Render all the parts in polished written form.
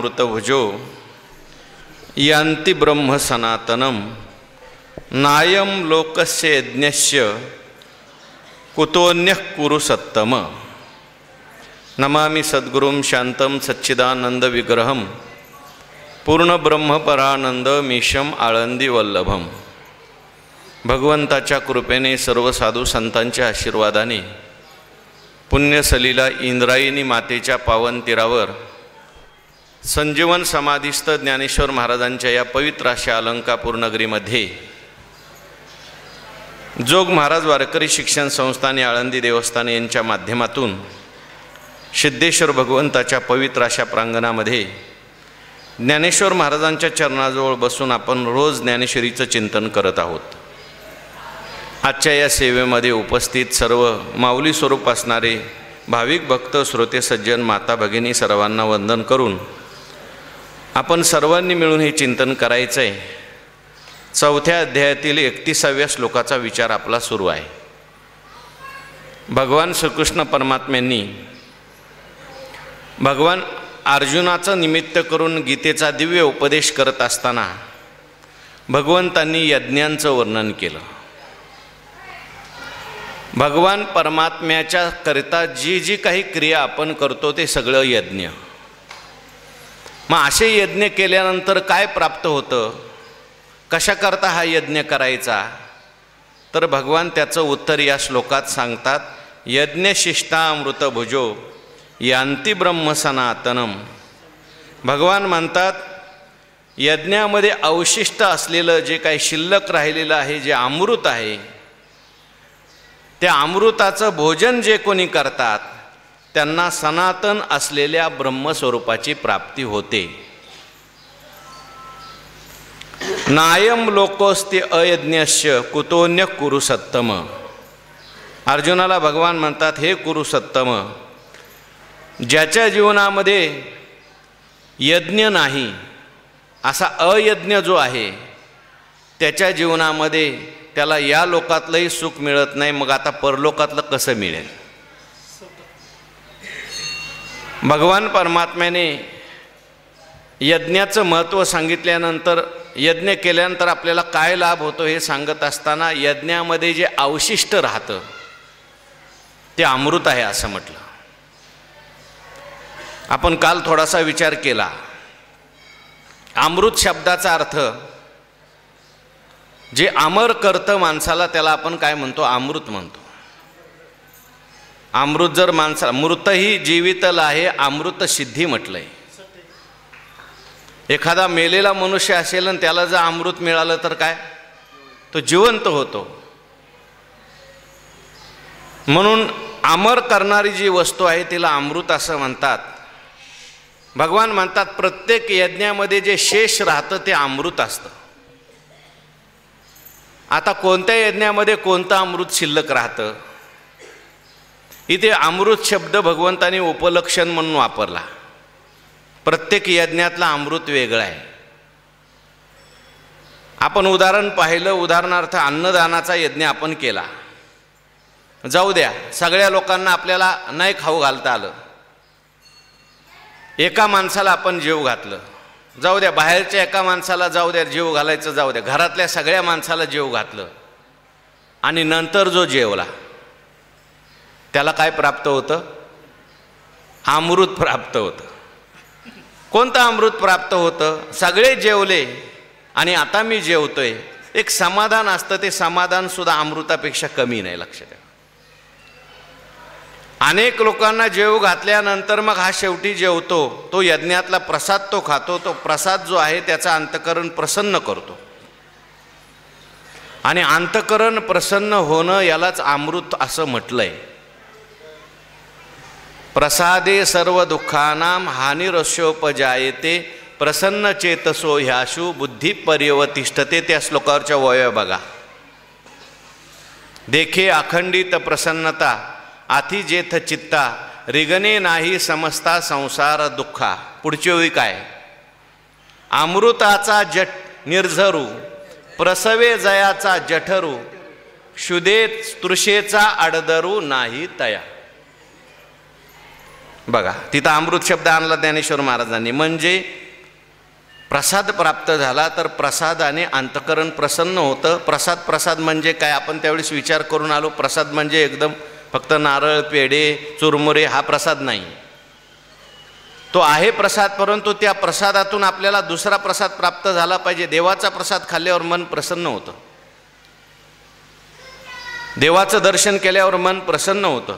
शिष्टामृतभुजो यान्ति ब्रह्म सनातनम नायम लोकस्य यज्ञस्य कुतोन्यः कुरु सत्तम। नमामि सद्गुरुं शांतं सच्चिदानंद विग्रहं पूर्ण ब्रह्मपरानंद मीशम आळंदी वल्लभम। भगवंताच्या कृपेने सर्व साधू संतांच्या आशीर्वादाने पुण्यसलीला इंद्रायणी मातेच्या पावन तीरावर संजीवन समाधिस्थ ज्ञानेश्वर महाराजांच्या या पवित्र अशा अलंकापूर नगरीमध्ये जोग महाराज वारकरी शिक्षण संस्थाने आळंदी देवस्थान यांच्या माध्यमातून सिद्धेश्वर भगवंताच्या पवित्र अशा प्रांगणामध्ये ज्ञानेश्वर महाराजांच्या चरणाजवळ बसून आपण रोज ज्ञानेश्वरीचं चिंतन करत आहोत। आजच्या या सेवेमध्ये उपस्थित सर्व माऊली स्वरूप असणारे भाविक भक्त श्रोते सज्जन माता भगिनी सर्वांना वंदन करून आपण सर्वांनी मिळून हे चिंतन करायचं आहे। चौथ्या अध्यायातील 31व्या श्लोकाचा विचार आपला सुरू आहे। भगवान श्रीकृष्ण परमात्म्यांनी भगवान अर्जुनाचं निमित्त करून गीतेचा दिव्य उपदेश करत असताना भगवंतांनी यज्ञांचं वर्णन केलं। भगवान परमात्म्याच्या करिता जी जी काही क्रिया आपण करतो ते सगळं यज्ञ। मग असे यज्ञ केल्यानंतर काय प्राप्त होतं, कशाकरता हा यज्ञ करायचा, तर भगवान त्याचं उत्तर या श्लोकात सांगतात। यज्ञशिष्टामृतभुजो यान्ति ब्रह्म सनातनम। भगवान म्हणतात यज्ञामध्ये अवशिष्ट असलेलं जे काही शिल्लक राहिलेलं आहे, जे अमृत आहे, त्या अमृताचं भोजन जे कोणी करतात त्यांना सनातन असलेल्या ब्रह्मस्वरूपाची प्राप्ती होते। नायम लोकोस्ति अयज्ञस्य कुतोन्य कुरु सत्तम। अर्जुनाला भगवान म्हणतात हे कुरु सत्तम, ज्याच्या जीवनामध्ये यज्ञ नाही असा अयज्ञ जो आहे त्याच्या जीवनामध्ये त्याला या लोकातलंही सुख मिळत नाही, मग आता परलोकातलं कसं मिळेल। भगवान परमात्म्याने यज्ञाचं महत्त्व सांगितल्यानंतर यज्ञ केल्यानंतर आपल्याला काय लाभ होतो हे सांगत असताना यज्ञामध्ये जे अवशिष्ट राहतं ते अमृत आहे असं म्हटलं। आपण काल थोडासा विचार केला। अमृत शब्दाचा अर्थ जे अमर करतं माणसाला त्याला आपण काय म्हणतो, अमृत म्हणतो। अमृत जर माणसाला मृतही जीवितल आहे अमृत सिद्धी म्हटलंय। एखादा मेलेला मनुष्य असेल आणि त्याला जर अमृत मिळालं तर काय, तो जिवंत होतो। म्हणून अमर करणारी जी वस्तू आहे तिला अमृत असं म्हणतात। भगवान म्हणतात प्रत्येक यज्ञामध्ये जे शेष राहतं ते अमृत असतं। आता कोणत्या यज्ञामध्ये कोणतं अमृत शिल्लक राहतं, इथे अमृत शब्द भगवंताने उपलक्षण म्हणून वापरला। प्रत्येक यज्ञातला अमृत वेगळा आहे। आपण उदाहरण पाहिलं, उदाहरणार्थ अन्नदानाचा यज्ञ आपण केला, जाऊ द्या सगळ्या लोकांना आपल्याला नाही खाऊ घालता आलं, एका माणसाला आपण जेव घातलं, जाऊ द्या बाहेरच्या एका माणसाला जाऊ द्या जेव घालायचं जाऊ द्या, घरातल्या सगळ्या माणसाला जेव घातलं आणि नंतर जो जेवला त्याला काय प्राप्त होतं, अमृत प्राप्त होतं। कोणतं अमृत प्राप्त होतं, सगळे जेवले आणि आता मी जेवतोय, एक समाधान असतं, ते समाधान सुद्धा अमृतापेक्षा कमी नाही, लक्षात ठेवा। अनेक लोकांना जेव घातल्यानंतर मग हा शेवटी जेवतो, तो यज्ञातला प्रसाद तो खातो, तो प्रसाद जो आहे त्याचा अंतःकरण प्रसन्न करतो आणि अंतःकरण प्रसन्न होणं यालाच अमृत असं म्हटलंय। प्रसादे सर्व दुःखानां हानिरस्योपजायते प्रसन्न चेतसो ह्याशु बुद्धी पर्यवतिष्ठते। त्या श्लोकावरच्या वय बघा। देखे अखंडित प्रसन्नता आथी जेथ चित्ता रिगणे नाही समजता संसार दुःखा। पुढची ओळी काय, अमृताचा जट निर्झरू प्रसवे जयाचा जठरू क्षुदे तृषेचा अडदरू नाही तया। बघा, तिथं अमृत शब्द आणला ज्ञानेश्वर महाराजांनी. म्हणजे प्रसाद प्राप्त झाला तर प्रसादाने अंतःकरण प्रसन्न होतं. प्रसाद म्हणजे काय, आपण त्यावेळेस विचार करून आलो. प्रसाद म्हणजे एकदम फक्त नारळ, पेढे, चुरमुरे हा प्रसाद नाही. तो आहे प्रसाद, परंतु त्या प्रसादातून आपल्याला दुसरा प्रसाद प्राप्त झाला पाहिजे. देवाचा प्रसाद खाल्ल्यावर मन प्रसन्न होतं, देवाचं दर्शन केल्यावर मन प्रसन्न होतं,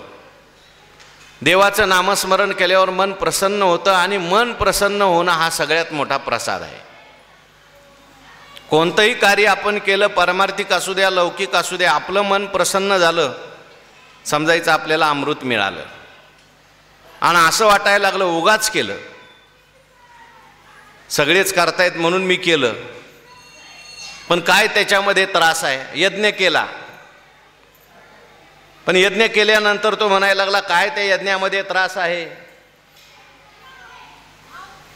देवाचं नामस्मरण केल्यावर मन प्रसन्न होतं. आणि मन प्रसन्न होणं हा सगळ्यात मोठा प्रसाद आहे. कोणतंही कार्य आपण केलं, पारमार्थिक असू द्या, लौकिक असू द्या, आपलं मन प्रसन्न झालं समजायचं आपल्याला अमृत मिळालं. आणि असं वाटायला लागलं उगाच केलं, सगळेच करतायत म्हणून मी केलं. पण काय त्याच्यामध्ये त्रास आहे. यज्ञ केला, पण यज्ञ केल्यानंतर तो म्हणायला लागला काय त्या यज्ञामध्ये त्रास आहे.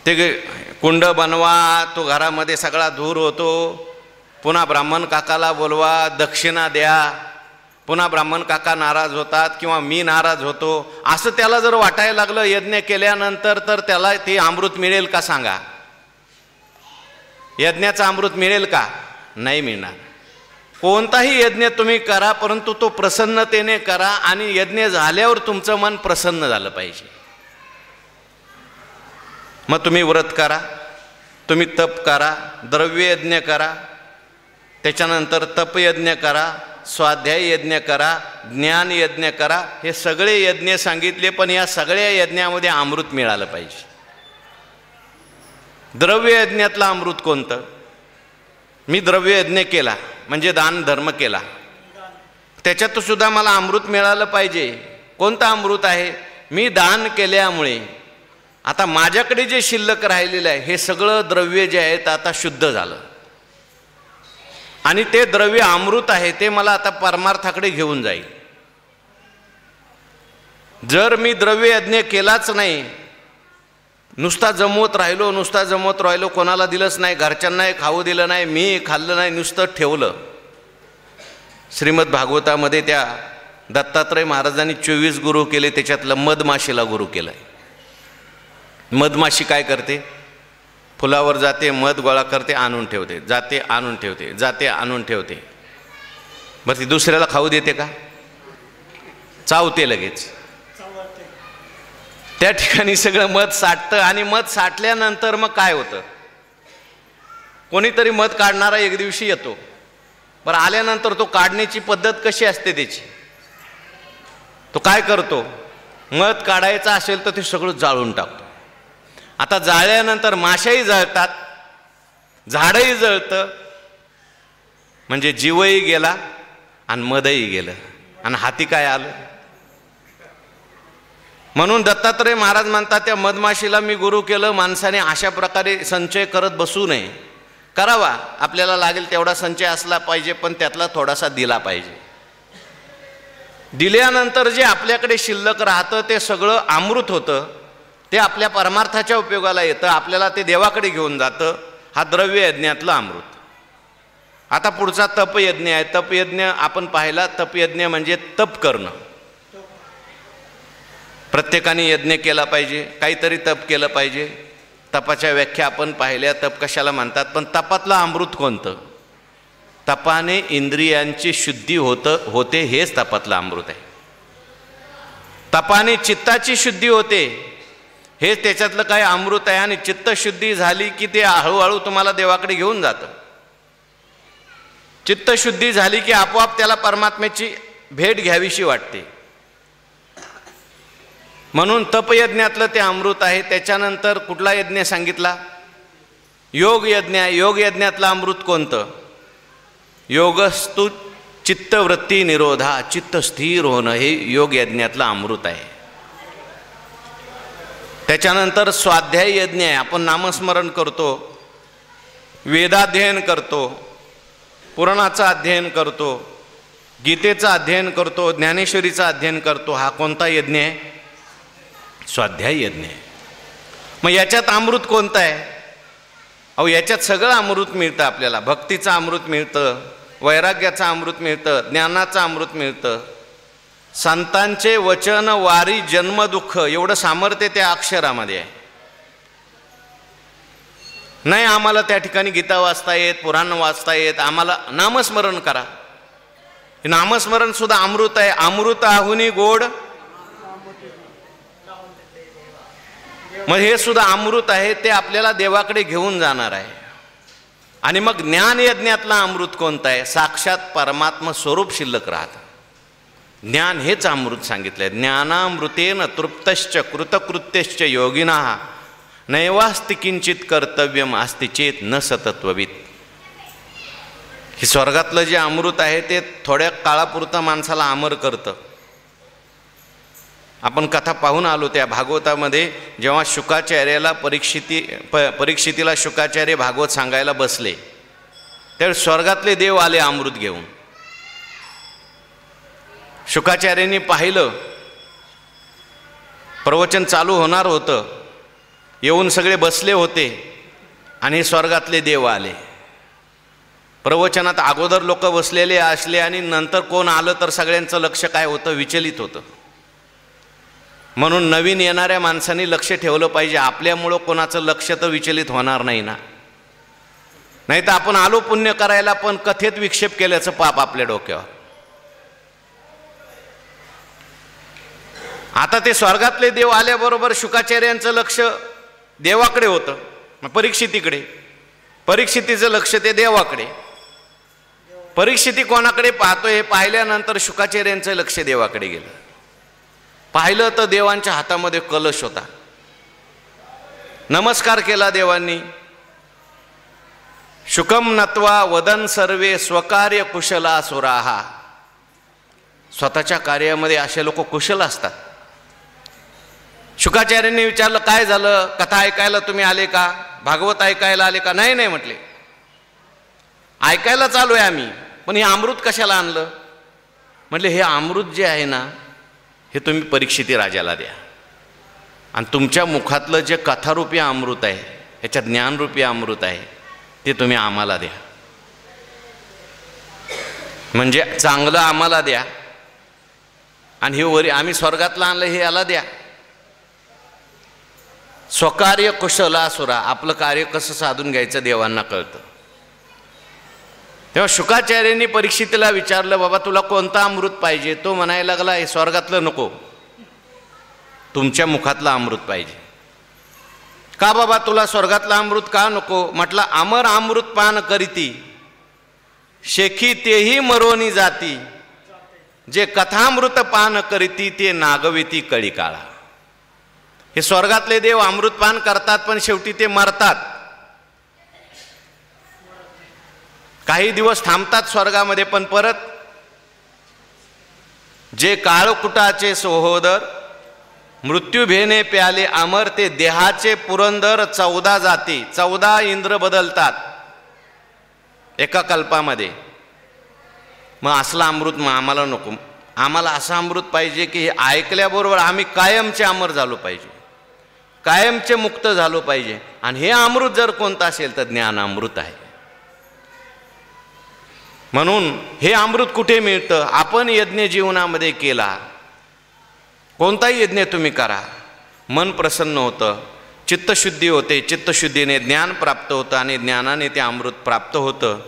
ते कुंड बनवा, तो घरामध्ये सगळा धूर होतो, पुन्हा ब्राह्मण काकाला बोलवा, दक्षिणा द्या, पुन्हा ब्राह्मण काका नाराज होतात किंवा मी नाराज होतो. असं त्याला जर वाटायला लागलं यज्ञ केल्यानंतर, तर त्याला ते अमृत मिळेल का सांगा. यज्ञाचं अमृत मिळेल का, नाही मिळणार. कोणताही यज्ञ तुम्ही करा, परंतु तो प्रसन्नतेने करा. आणि यज्ञ झाल्यावर तुमचं मन प्रसन्न झालं पाहिजे. मग तुम्ही व्रत करा, तुम्ही तप करा, द्रव्य यज्ञ करा, त्याच्यानंतर तपयज्ञ करा, स्वाध्याय यज्ञ करा, ज्ञान यज्ञ करा. हे सगळे यज्ञ सांगितले, पण या सगळ्या यज्ञामध्ये अमृत मिळालं पाहिजे. द्रव्य यज्ञातलं अमृत कोणतं. मी द्रव्य यज्ञ केला म्हणजे दान धर्म केला, त्याच्यात सुद्धा मला अमृत मिळालं पाहिजे. कोणतं अमृत आहे. मी दान केल्यामुळे आता माझ्याकडे जे शिल्लक राहिलेलं आहे हे सगळं द्रव्य जे आहे आता शुद्ध झालं, आणि ते द्रव्य अमृत आहे, ते मला आता परमार्थाकडे घेऊन जाईल. जर मी द्रव्य यज्ञ केलाच नाही, नुसता जमवत राहिलो, कोणाला दिलंच नाही, घरच्यांनाही खाऊ दिलं नाही, मी खाल्लं नाही, नुसतं ठेवलं. श्रीमद भागवतामध्ये त्या दत्तात्रय महाराजांनी 24 गुरु केले, त्याच्यातलं मधमाशीला गुरु केलंय. मधमाशी काय करते, फुलावर जाते, मध गोळा करते, आणून ठेवते, जाते आणून ठेवते, जाते आणून ठेवते. बरं ती दुसऱ्याला खाऊ देते का, चावते लगेच. त्या ठिकाणी सगळं मध साठतं. आणि मध साठल्यानंतर मग काय होतं, कोणीतरी मध काढणारा एक दिवशी येतो. बरं आल्यानंतर तो काढण्याची पद्धत कशी असते त्याची, तो काय करतो, मध काढायचं असेल तर ते सगळं जाळून टाकतो. आता जाळल्यानंतर माशाही जळतात, झाडही जळतं, म्हणजे जीवही गेला आणि मधही गेलं, आणि हाती काय आलं. म्हणून दत्तात्रय महाराज म्हणतात त्या मधमाशीला मी गुरु केलं. माणसाने अशा प्रकारे संचय करत बसू नये. करावा, आपल्याला लागेल तेवढा संचय असला पाहिजे, पण त्यातला थोडासा दिला पाहिजे. दिल्यानंतर जे आपल्याकडे शिल्लक राहतं ते सगळं अमृत होतं, ते आपल्या परमार्थाच्या उपयोगाला येतं, आपल्याला ते देवाकडे घेऊन जातं. हा द्रव्य यज्ञातलं अमृत. आता पुढचा तपयज्ञ आहे. तपयज्ञ आपण पाहिला. तपयज्ञ म्हणजे तप करणं. प्रत्येकाने यज्ञ केला पाहिजे, काहीतरी तप केलं पाहिजे. तपाच्या व्याख्या आपण पाहिल्या, तप कशाला म्हणतात. पण तपातलं अमृत कोणतं. तपाने इंद्रियांची शुद्धी होते, हेच तपातलं अमृत आहे. तपाने चित्ताची शुद्धी होते, हे त्याच्यातलं काय अमृत आहे. आणि चित्तशुद्धी झाली की ते हळूहळू तुम्हाला देवाकडे घेऊन जातं. चित्तशुद्धी झाली की आपोआप त्याला परमात्म्याची भेट घ्यावीशी वाटते. म्हणून तपयज्ञातलं ते अमृत आहे. त्याच्यानंतर कुठला यज्ञ सांगितला, योग यज्ञ. योग यज्ञातलं अमृत कोणतं. योगस्तु चित्तवृत्ती निरोधा, चित्त स्थिर होणं, हे योग यज्ञातलं अमृत आहे. त्याच्यानंतर स्वाध्याय यज्ञ आहे. आपण नामस्मरण करतो, वेदाध्ययन करतो, पुराणाचं अध्ययन करतो, गीतेचं अध्ययन करतो, ज्ञानेश्वरीचं अध्ययन करतो. हा कोणता यज्ञ आहे, स्वाध्याय यज्ञ आहे. मग याच्यात अमृत कोणतं आहे. अहो याच्यात सगळं अमृत मिळतं आपल्याला. भक्तीचं अमृत मिळतं, वैराग्याचं अमृत मिळतं, ज्ञानाचं अमृत मिळतं. संतांचे वचन वारी जन्म दुःख एवढं सामर्थ्य त्या अक्षरामध्ये आहे. नाही आम्हाला त्या ठिकाणी गीता वाचता येत, पुराण वाचता येत, आम्हाला नामस्मरण करा. नामस्मरण सुद्धा अमृत आहे. अमृत आहुनी गोड, मग हे सुद्धा अमृत आहे, ते आपल्याला देवाकडे घेऊन जाणार आहे. आणि मग ज्ञान यज्ञातला अमृत कोणतं आहे? साक्षात परमात्मा स्वरूप शिल्लक राहतं. ज्ञान हेच अमृत सांगितलंय. ज्ञानामृतेन तृप्तश्च कृतकृत्यश्च योगिनः नैवास्ति किंचित कर्तव्यम अस्ति चेत न सतत्ववित. हे स्वर्गातलं जे अमृत आहे ते थोड्या काळापुरतं माणसाला अमर करतं. आपण कथा पाहून आलो त्या भागवतामध्ये, जेव्हा शुकाचार्याला परीक्षितीला शुकाचार्य भागवत सांगायला बसले, त्यावेळी स्वर्गातले देव आले अमृत घेऊन. शुकाचार्यांनी पाहिलं, प्रवचन चालू होणार होतं, येऊन सगळे बसले होते आणि स्वर्गातले देव आले. प्रवचनात अगोदर लोक बसलेले असले आणि नंतर कोण आलं तर सगळ्यांचं लक्ष काय होतं? विचलित होतं. म्हणून नवीन येणाऱ्या माणसांनी लक्ष ठेवलं पाहिजे. आपल्यामुळं कोणाचं लक्ष तर विचलित होणार नाही ना. नाही तर आपण आलो पुण्य करायला, पण कथेत विक्षेप केल्याचं पाप आपल्या डोक्यावर. आता ते स्वर्गातले देव आल्याबरोबर शुकाचार्यांचं लक्ष देवाकडे होतं, परीक्षितीकडे. परीक्षितीचं लक्ष ते देवाकडे. परीक्षिती कोणाकडे पाहतोय हे पाहिल्यानंतर शुकाचार्यांचं लक्ष देवाकडे गेलं. पाहिलं तर देवांच्या हातामध्ये कलश होता. नमस्कार केला देवांनी. शुकम नत्वा वदन सर्वे स्वकार्य कुशला सुराहा. स्वतःच्या कार्यामध्ये असे लोक कुशल असतात. शुकाचार्यांनी विचारलं, काय झालं? कथा ऐकायला तुम्ही आले का? भागवत ऐकायला आले का? नाही नाही म्हटले, ऐकायला चालू आहे आम्ही, पण हे अमृत कशाला आणलं? म्हटले, हे अमृत जे आहे ना, हे तुम्ही परीक्षिती राजाला द्या. आणि तुमच्या मुखातलं जे कथारूपी अमृत आहे, याच्यात ज्ञानरूपी अमृत आहे, ते तुम्ही आम्हाला द्या. म्हणजे चांगलं आम्हाला द्या, आणि हे वरी आम्ही स्वर्गातलं आणलं हे याला द्या. स्वकार्य कुशलासुरा. आपलं कार्य कसं साधून घ्यायचं देवांना कळतं. तेव्हा शुकाचार्यांनी परीक्षितीला विचारलं, बाबा तुला कोणतं अमृत पाहिजे? तो म्हणायला लागला, हे स्वर्गातलं नको, तुमच्या मुखातलं अमृत पाहिजे. का बाबा तुला स्वर्गातलं अमृत का नको? म्हटलं, अमर अमृत पान करीती शेखी तेही मरोनी जाती, जे कथामृत पान करीती ते नागविती कळी काळा. हे स्वर्गातले देव अमृतपान करतात, पण शेवटी ते मरतात. काही दिवस थांबतात स्वर्गामध्ये, पण परत जे काळकुटाचे सहोदर मृत्यू भेने प्याले अमर, ते देहाचे पुरंदर 14 जाती, 14 इंद्र बदलतात एका कल्पामध्ये. मग असला अमृत मग आम्हाला नको. आम्हाला असं अमृत पाहिजे की हे ऐकल्याबरोबर आम्ही कायमचे अमर झालो पाहिजे, कायमचे मुक्त झालो पाहिजे. आणि हे अमृत जर कोणतं असेल तर ज्ञान अमृत आहे. म्हणून हे अमृत कुठे मिळतं? आपण यज्ञ जीवनामध्ये केला, कोणताही यज्ञ तुम्ही करा, मन प्रसन्न होतं, चित्तशुद्धी होते, चित्तशुद्धीने ज्ञान प्राप्त होतं, आणि ज्ञानाने ते अमृत प्राप्त होतं.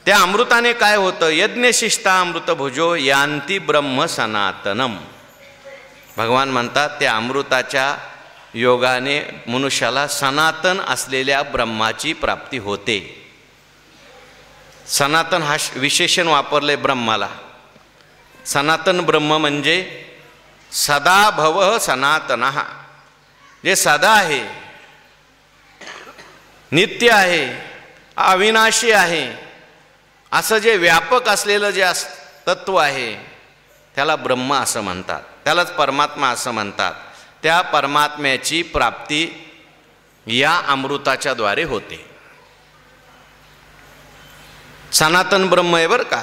त्या अमृताने काय होतं? यज्ञशिष्टा अमृत भुजो यांती ब्रह्म सनातनम. भगवान म्हणतात, त्या अमृताच्या योगाने मनुष्याला सनातन असलेल्या ब्रह्माची प्राप्ती होते. सनातन हा विशेषण वापरले ब्रह्माला. सनातन ब्रह्म म्हणजे सदा भव सनातनः, जे सदा आहे, नित्य आहे, अविनाशी आहे, असं जे व्यापक असलेलं जे तत्व आहे त्याला ब्रह्म असं म्हणतात, त्यालाच परमात्मा असं म्हणतात. त्या परमात्म्याची प्राप्ती या अमृताच्या द्वारे होते. सनातन ब्रह्म आहे बरं का.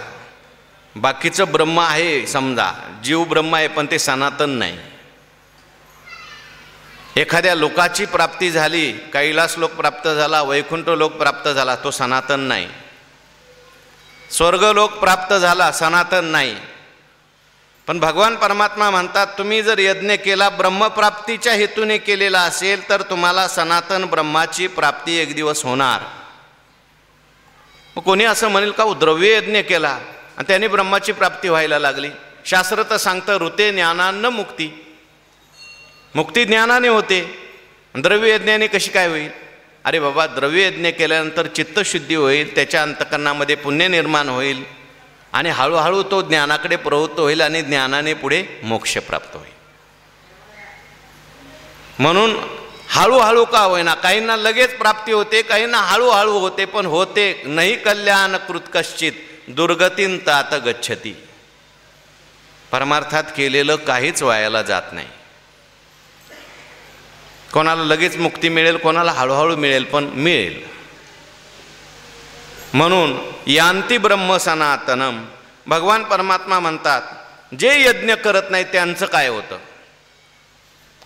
बाकीचं ब्रह्म आहे, समजा जीव ब्रह्म आहे, पण ते सनातन नाही. एखाद्या लोकाची प्राप्ती झाली, कैलास लोक प्राप्त झाला, वैकुंठ लोक प्राप्त झाला, तो सनातन नाही. स्वर्गलोक प्राप्त झाला, सनातन नाही. पण भगवान परमात्मा म्हणतात, तुम्ही जर यज्ञ केला ब्रह्मप्राप्तीच्या हेतूने केलेला असेल तर तुम्हाला सनातन ब्रह्माची प्राप्ती एक दिवस होणार. मग कोणी असं म्हणेल का द्रव्य यज्ञ केला आणि त्याने ब्रह्माची प्राप्ती व्हायला लागली? शास्त्र तर सांगतं ऋते ज्ञानान्न मुक्ती, मुक्ती ज्ञानाने होते, द्रव्य यज्ञाने कशी काय होईल? अरे बाबा, द्रव्य यज्ञ केल्यानंतर चित्तशुद्धी होईल, त्याच्या अंतकरणामध्ये पुण्य निर्माण होईल आणि हळूहळू तो ज्ञानाकडे प्रवृत्त होईल आणि ज्ञानाने पुढे मोक्ष प्राप्त होईल. म्हणून हळूहळू का होईना, काहींना लगेच प्राप्ती होते, काहींना हळूहळू होते, पण होते. नाही कल्याण कृत कश्चित दुर्गतीन तात गच्छती. परमार्थात केलेलं काहीच वायाला जात नाही. कोणाला लगेच मुक्ती मिळेल, कोणाला हळूहळू मिळेल, पण मिळेल. म्हणून यांती ब्रह्म सनातनम. भगवान परमात्मा म्हणतात, जे यज्ञ करत नाही त्यांचं काय होतं?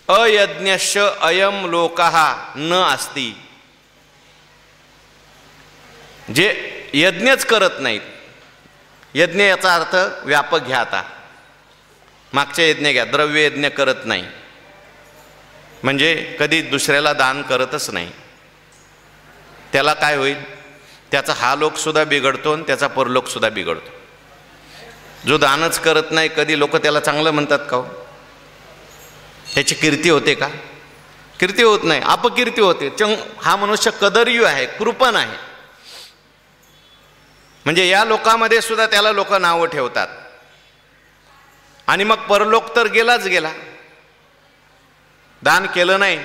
अयज्ञश्च अयम लोकः न अस्ति. जे यज्ञच करत नाहीत, यज्ञ याचा अर्थ व्यापक घ्या. आता मागचे यज्ञ घ्या, द्रव्य यज्ञ करत नाही म्हणजे कधी दुसऱ्याला दान करतच नाही, त्याला काय होईल? त्याचा हा लोकसुद्धा बिघडतो आणि त्याचा परलोकसुद्धा बिघडतो. जो दानच करत नाही, कधी लोक त्याला चांगलं म्हणतात का हो? त्याची कीर्ती होते का? कीर्ती होत नाही, अपकीर्ती होते. हा मनुष्य कदर्यू आहे, कृपण आहे. म्हणजे या लोकामध्ये सुद्धा त्याला लोक नावं ठेवतात. आणि मग परलोक तर गेलाच गेला. दान केलं नाही,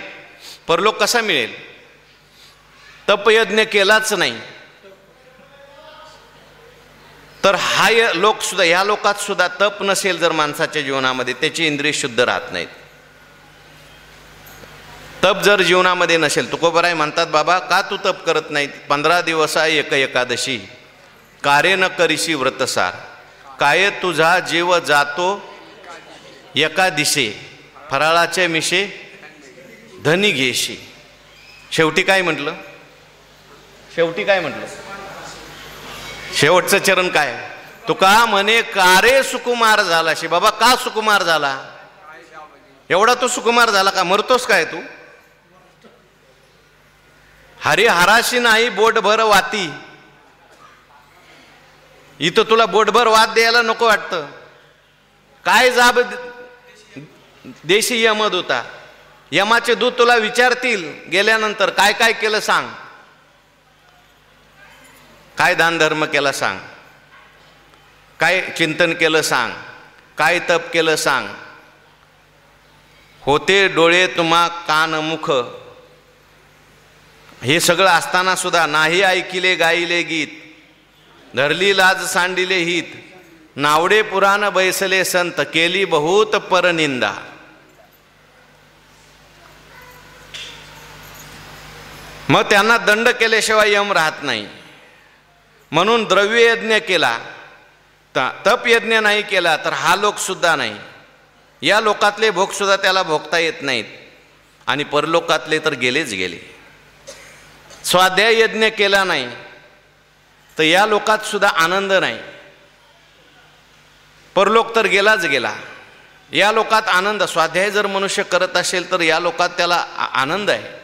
परलोक कसा मिळेल? तपयज्ञ केलाच नाही तर हा लोक सुद्धा, या लोकात सुद्धा तप नसेल जर माणसाच्या जीवनामध्ये, त्याची इंद्रिय शुद्ध राहत नाहीत. तप जर जीवनामध्ये नसेल, तुकोबराय म्हणतात, बाबा का तू तप करत नाही? 15 दिवस एक एकादशी, कार्य न करीशी व्रतसार, काय तुझा जीव जातो एका दिशे, फराळाचे मिशे धनी घेशी. शेवटी काय म्हटलं? शेवटी काय म्हटलं? शेवटचं चरण काय? तुका म्हणे कारे सुकुमार झालाशी. बाबा का सुकुमार झाला? एवढा तो सुकुमार झाला का? मरतोस काय तू? हरिहराशी नाही बोटभर वाती. इथं तुला बोटभर वाद द्यायला नको वाटतं? काय जाब देशी यमद होता. यमाचे दूत तुला विचारतील गेल्यानंतर, काय काय केलं सांग, काय दान धर्म केला सांग, काय चिंतन केलं सांग, काय तप केलं सांग. होते डोळे तुम्हा कान मुख, हे सगळं असताना सुद्धा नाही ऐकिले गाईले गीत, धरली लाज सांडिले हित, नावडे पुराण बैसले संत, केली बहुत परनिंदा. मग त्यांना दंड केल्याशिवाय यम राहत नाही. म्हणून द्रव्य यज्ञ केला, तप यज्ञ नाही केला तर हा लोक सुद्धा नाही. या लोकातले भोग सुद्धा त्याला भोगता येत नाहीत आणि परलोकातले तर गेलेच गेले. स्वाध्याय यज्ञ केला नाही तर या लोकात सुद्धा आनंद नाही. परलोक तर गेलाच गेला. या लोकात आनंद, स्वाध्याय जर मनुष्य करत असेल तर या लोकात त्याला आनंद आहे.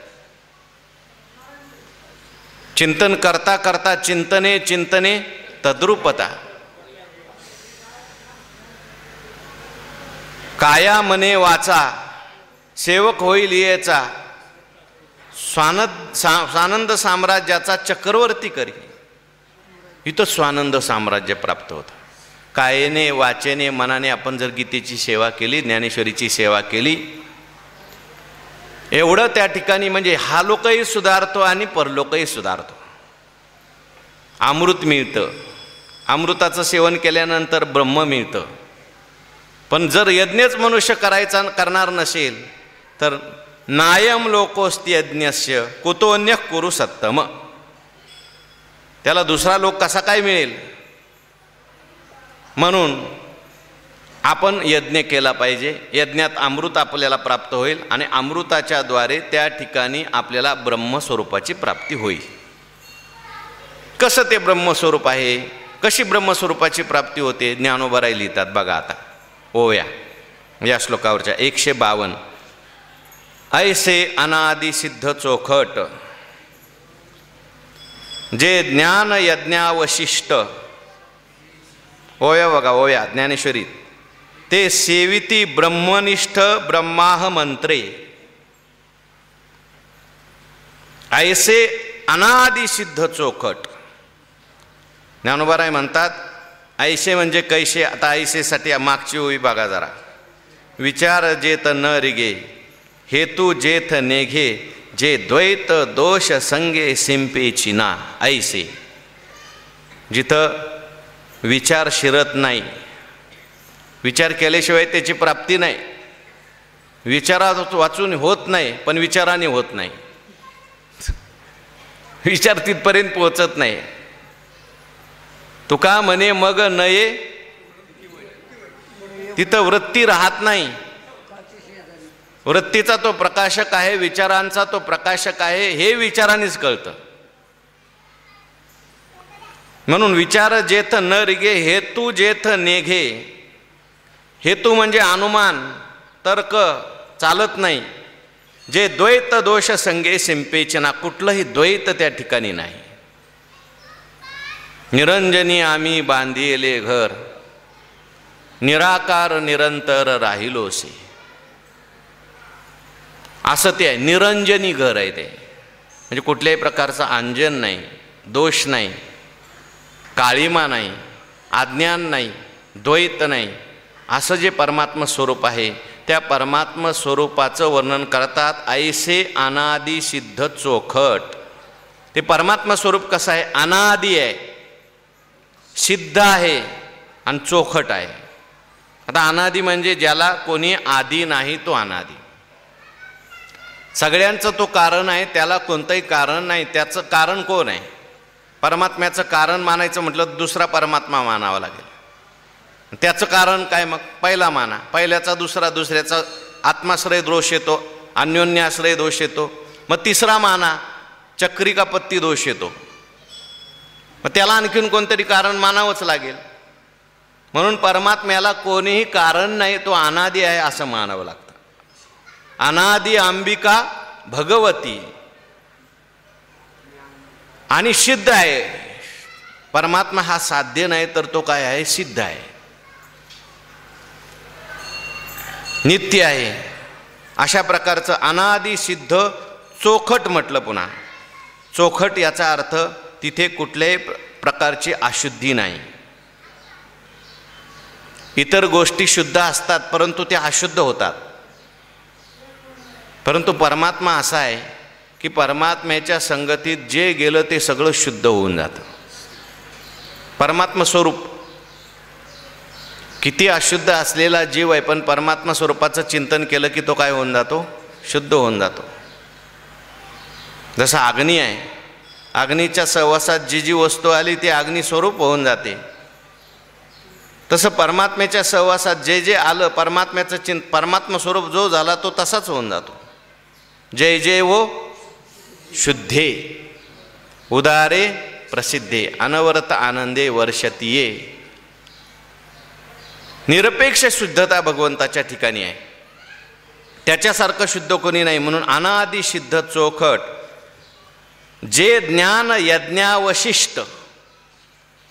चिंतन करता करता चिंतने चिंतने तद्रुपता, काया मने वाचा सेवक होईल येचा, स्वानंद साम्राज्याचा चक्रवर्ती करी. इथं स्वानंद साम्राज्य प्राप्त होतं. कायेने वाचेने मनाने आपण जर गीतेची सेवा केली, ज्ञानेश्वरीची सेवा केली, एवढं त्या ठिकाणी म्हणजे हा लोकही सुधारतो आणि परलोकही सुधारतो. अमृत मिळतं. अमृताचं सेवन केल्यानंतर ब्रह्म मिळतं. पण जर यज्ञच मनुष्य करणार नसेल तर नायम लोकोस्ति यज्ञस्य कुतोन्य कुरु सत्तम, त्याला दुसरा लोक कसा काय मिळेल? म्हणून आपण यज्ञ केला पाहिजे. यज्ञात अमृत आपल्याला प्राप्त होईल आणि अमृताच्या द्वारे त्या ठिकाणी आपल्याला ब्रह्मस्वरूपाची प्राप्ती होईल. कसं ते ब्रह्मस्वरूप आहे, कशी ब्रह्मस्वरूपाची प्राप्ती होते? ज्ञानोबराय लिहितात बघा. आता ओव्या या श्लोकावरच्या 152. ऐसे अनादि सिद्ध चोखट जे ज्ञान यज्ञावशिष्ट, ओव्या बघा, ओव्या ज्ञानेश्वरीत, ते सेविती ब्रह्मनिष्ठ ब्रह्माह मंत्रे. ऐसे अनादि सिद्ध चोखट. ज्ञानोबाराय म्हणतात ऐसे म्हणजे कैसे. आता ऐसेसाठी मागची ओवी बघा जरा. विचार जेथ न रिगे, हेतू जेथ नेघे, जे द्वैत दोष संगे सिंपेची ना. ऐसे जिथं विचार शिरत नाही, विचार केल्याशिवाय त्याची प्राप्ती नाही, विचारात वाचून होत नाही, पण विचाराने होत नाही, विचार तिथपर्यंत पोहोचत नाही. तुका म्हणे मग नये, तिथं वृत्ती राहत नाही. वृत्तीचा तो प्रकाशक आहे, विचारांचा तो प्रकाशक आहे, हे विचारानेच कळतं. म्हणून विचार जेथ न रिगे, हेतू जेथ नेघे. हेतू म्हणजे अनुमान, तर्क चालत नाही. जे द्वैत दोष संगे सिंपेचना, कुठलंही द्वैत त्या ठिकाणी नाही. निरंजनी आम्ही बांधिले घर, निराकार निरंतर राहिलोसे. असं ते आहे, निरंजनी घर आहे ते. म्हणजे कुठल्याही प्रकारचं अंजन नाही, दोष नाही, काळीमा नाही, अज्ञान नाही, द्वैत नाही. असं जे परमात्म स्वरूप आहे, त्या परमात्म स्वरूपाचं वर्णन करतात ऐसे अनादि सिद्ध चोखट. ते परमात्म स्वरूप कसं आहे? अनादि आहे, सिद्ध आहे आणि चोखट आहे. आता अनादि म्हणजे ज्याला कोणी आदी नाही तो अनादि. सगळ्यांचं तो कारण आहे, त्याला कोणतंही कारण नाही. त्याचं कारण कोण आहे? परमात्म्याचं कारण मानायचं म्हटलं दुसरा परमात्मा मानावा लागेल. त्याचं कारण काय? मग पहिला माना, पहिल्याचा दुसरा, दुसऱ्याचा आत्माश्रय दोष येतो, अन्योन्याश्रय दोष येतो. मग तिसरा माना, चक्रिका पत्ती दोष येतो. मग त्याला आणखीन कोणतरी कारण मानावंच लागेल. म्हणून परमात्म्याला कोणीही कारण नाही, तो अनादि आहे असं मानावं लागतं. अनादि अंबिका भगवती आणि सिद्ध आहे. परमात्मा हा साध्य नाही तर तो काय आहे? सिद्ध आहे, नित्य आहे. अशा प्रकारचं अनादि सिद्ध चोखट म्हटलं. पुन्हा चोखट याचा अर्थ तिथे कुठल्याही प्रकारची अशुद्धी नाही. इतर गोष्टी शुद्ध असतात परंतु त्या अशुद्ध होतात. परंतु परमात्मा असा आहे की परमात्म्याच्या संगतीत जे गेलं ते सगळं शुद्ध होऊन जातं. परमात्मा स्वरूप किती अशुद्ध असलेला जीव आहे, पण परमात्मा स्वरूपाचं चिंतन केलं की तो काय होऊन जातो? शुद्ध होऊन जातो. जसं अग्नी आहे, अग्नीच्या सहवासात जी जी वस्तू आली ती अग्नी स्वरूप होऊन जाते. तसं परमात्म्याच्या सहवासात जे जे आलं, परमात्म्याचं परमात्मा स्वरूप जो झाला तो तसाच होऊन जातो. जय जय वो शुद्धे उदारे प्रसिद्धे, अनवरत आनंदे वर्षतीये. निरपेक्ष शुद्धता भगवंताच्या ठिकाणी आहे, त्याच्यासारखं शुद्ध कोणी नाही. म्हणून अनादि सिद्ध चोखट जे ज्ञान यज्ञावशिष्ट.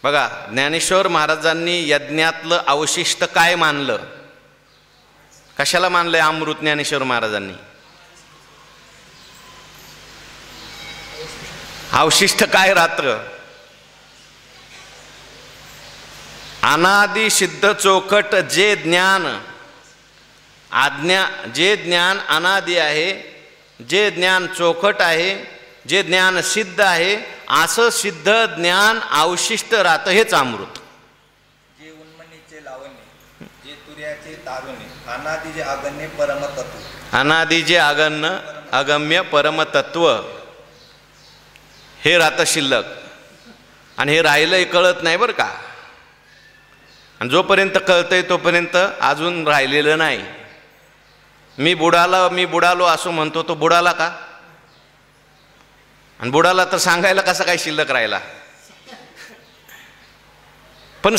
बघा, ज्ञानेश्वर महाराजांनी यज्ञातलं अवशिष्ट काय मानलं? कशाला मानलंय अमृत? ज्ञानेश्वर महाराजांनी अवशिष्ट काय राहतं? अनादि सिद्ध चोखट जे ज्ञान जे ज्ञान अनादि आहे, जे ज्ञान चोखट आहे, जे ज्ञान सिद्ध आहे, असं सिद्ध ज्ञान अवशिष्ट राहतं. हेच अमृत. जे उन्मनीचे लावणे, जे तुर्याचे तारुणे, अनादि जे अगण्य परमतत्व. अनादि जे अगम्य परमतत्व हे राहतं शिल्लक. आणि हे राहिलंही कळत नाही बरं का. आणि जोपर्यंत कळतंय तोपर्यंत अजून राहिलेलं नाही. मी बुडालो असं म्हणतो, तो बुडाला का? आणि बुडाला तर सांगायला कसं काय शिल्लक राहिला? पण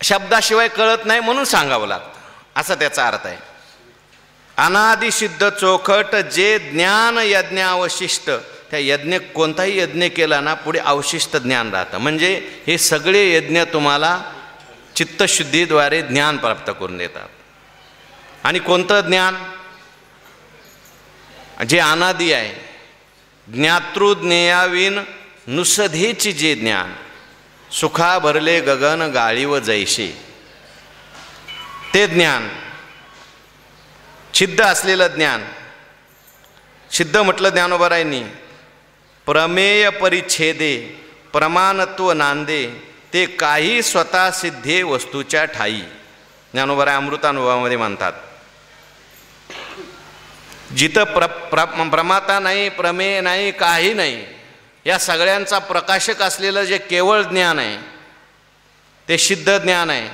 शब्दाशिवाय कळत नाही म्हणून सांगावं लागतं असा त्याचा अर्थ आहे. अनादि सिद्ध चोखट जे ज्ञान यज्ञावशिष्ट, त्या यज्ञ कोणताही यज्ञ केला ना पुढे अवशिष्ट ज्ञान राहतं. म्हणजे हे सगळे यज्ञ तुम्हाला चित्तशुद्धीद्वारे ज्ञान प्राप्त करून देतात. आणि कोणतं ज्ञान? जे अनादि आहे, ज्ञातृज्ञेयाविन नुसधेची जे ज्ञान, सुखा भरले गगन गाळीव जैसे, ते ज्ञान, सिद्ध असलेलं ज्ञान. सिद्ध म्हटलं ज्ञानोबरायांनी, प्रमेय परिच्छेदे प्रमाणत्व नांदे ते काही स्वतः सिद्धे वस्तूच्या ठाई. ज्ञानोबराय अमृतानुभवामध्ये म्हणतात, जिथं प्रमाता नाही, प्रमेय नाही, काही नाही, या सगळ्यांचा प्रकाशक असलेलं जे केवळ ज्ञान आहे ते सिद्ध ज्ञान आहे,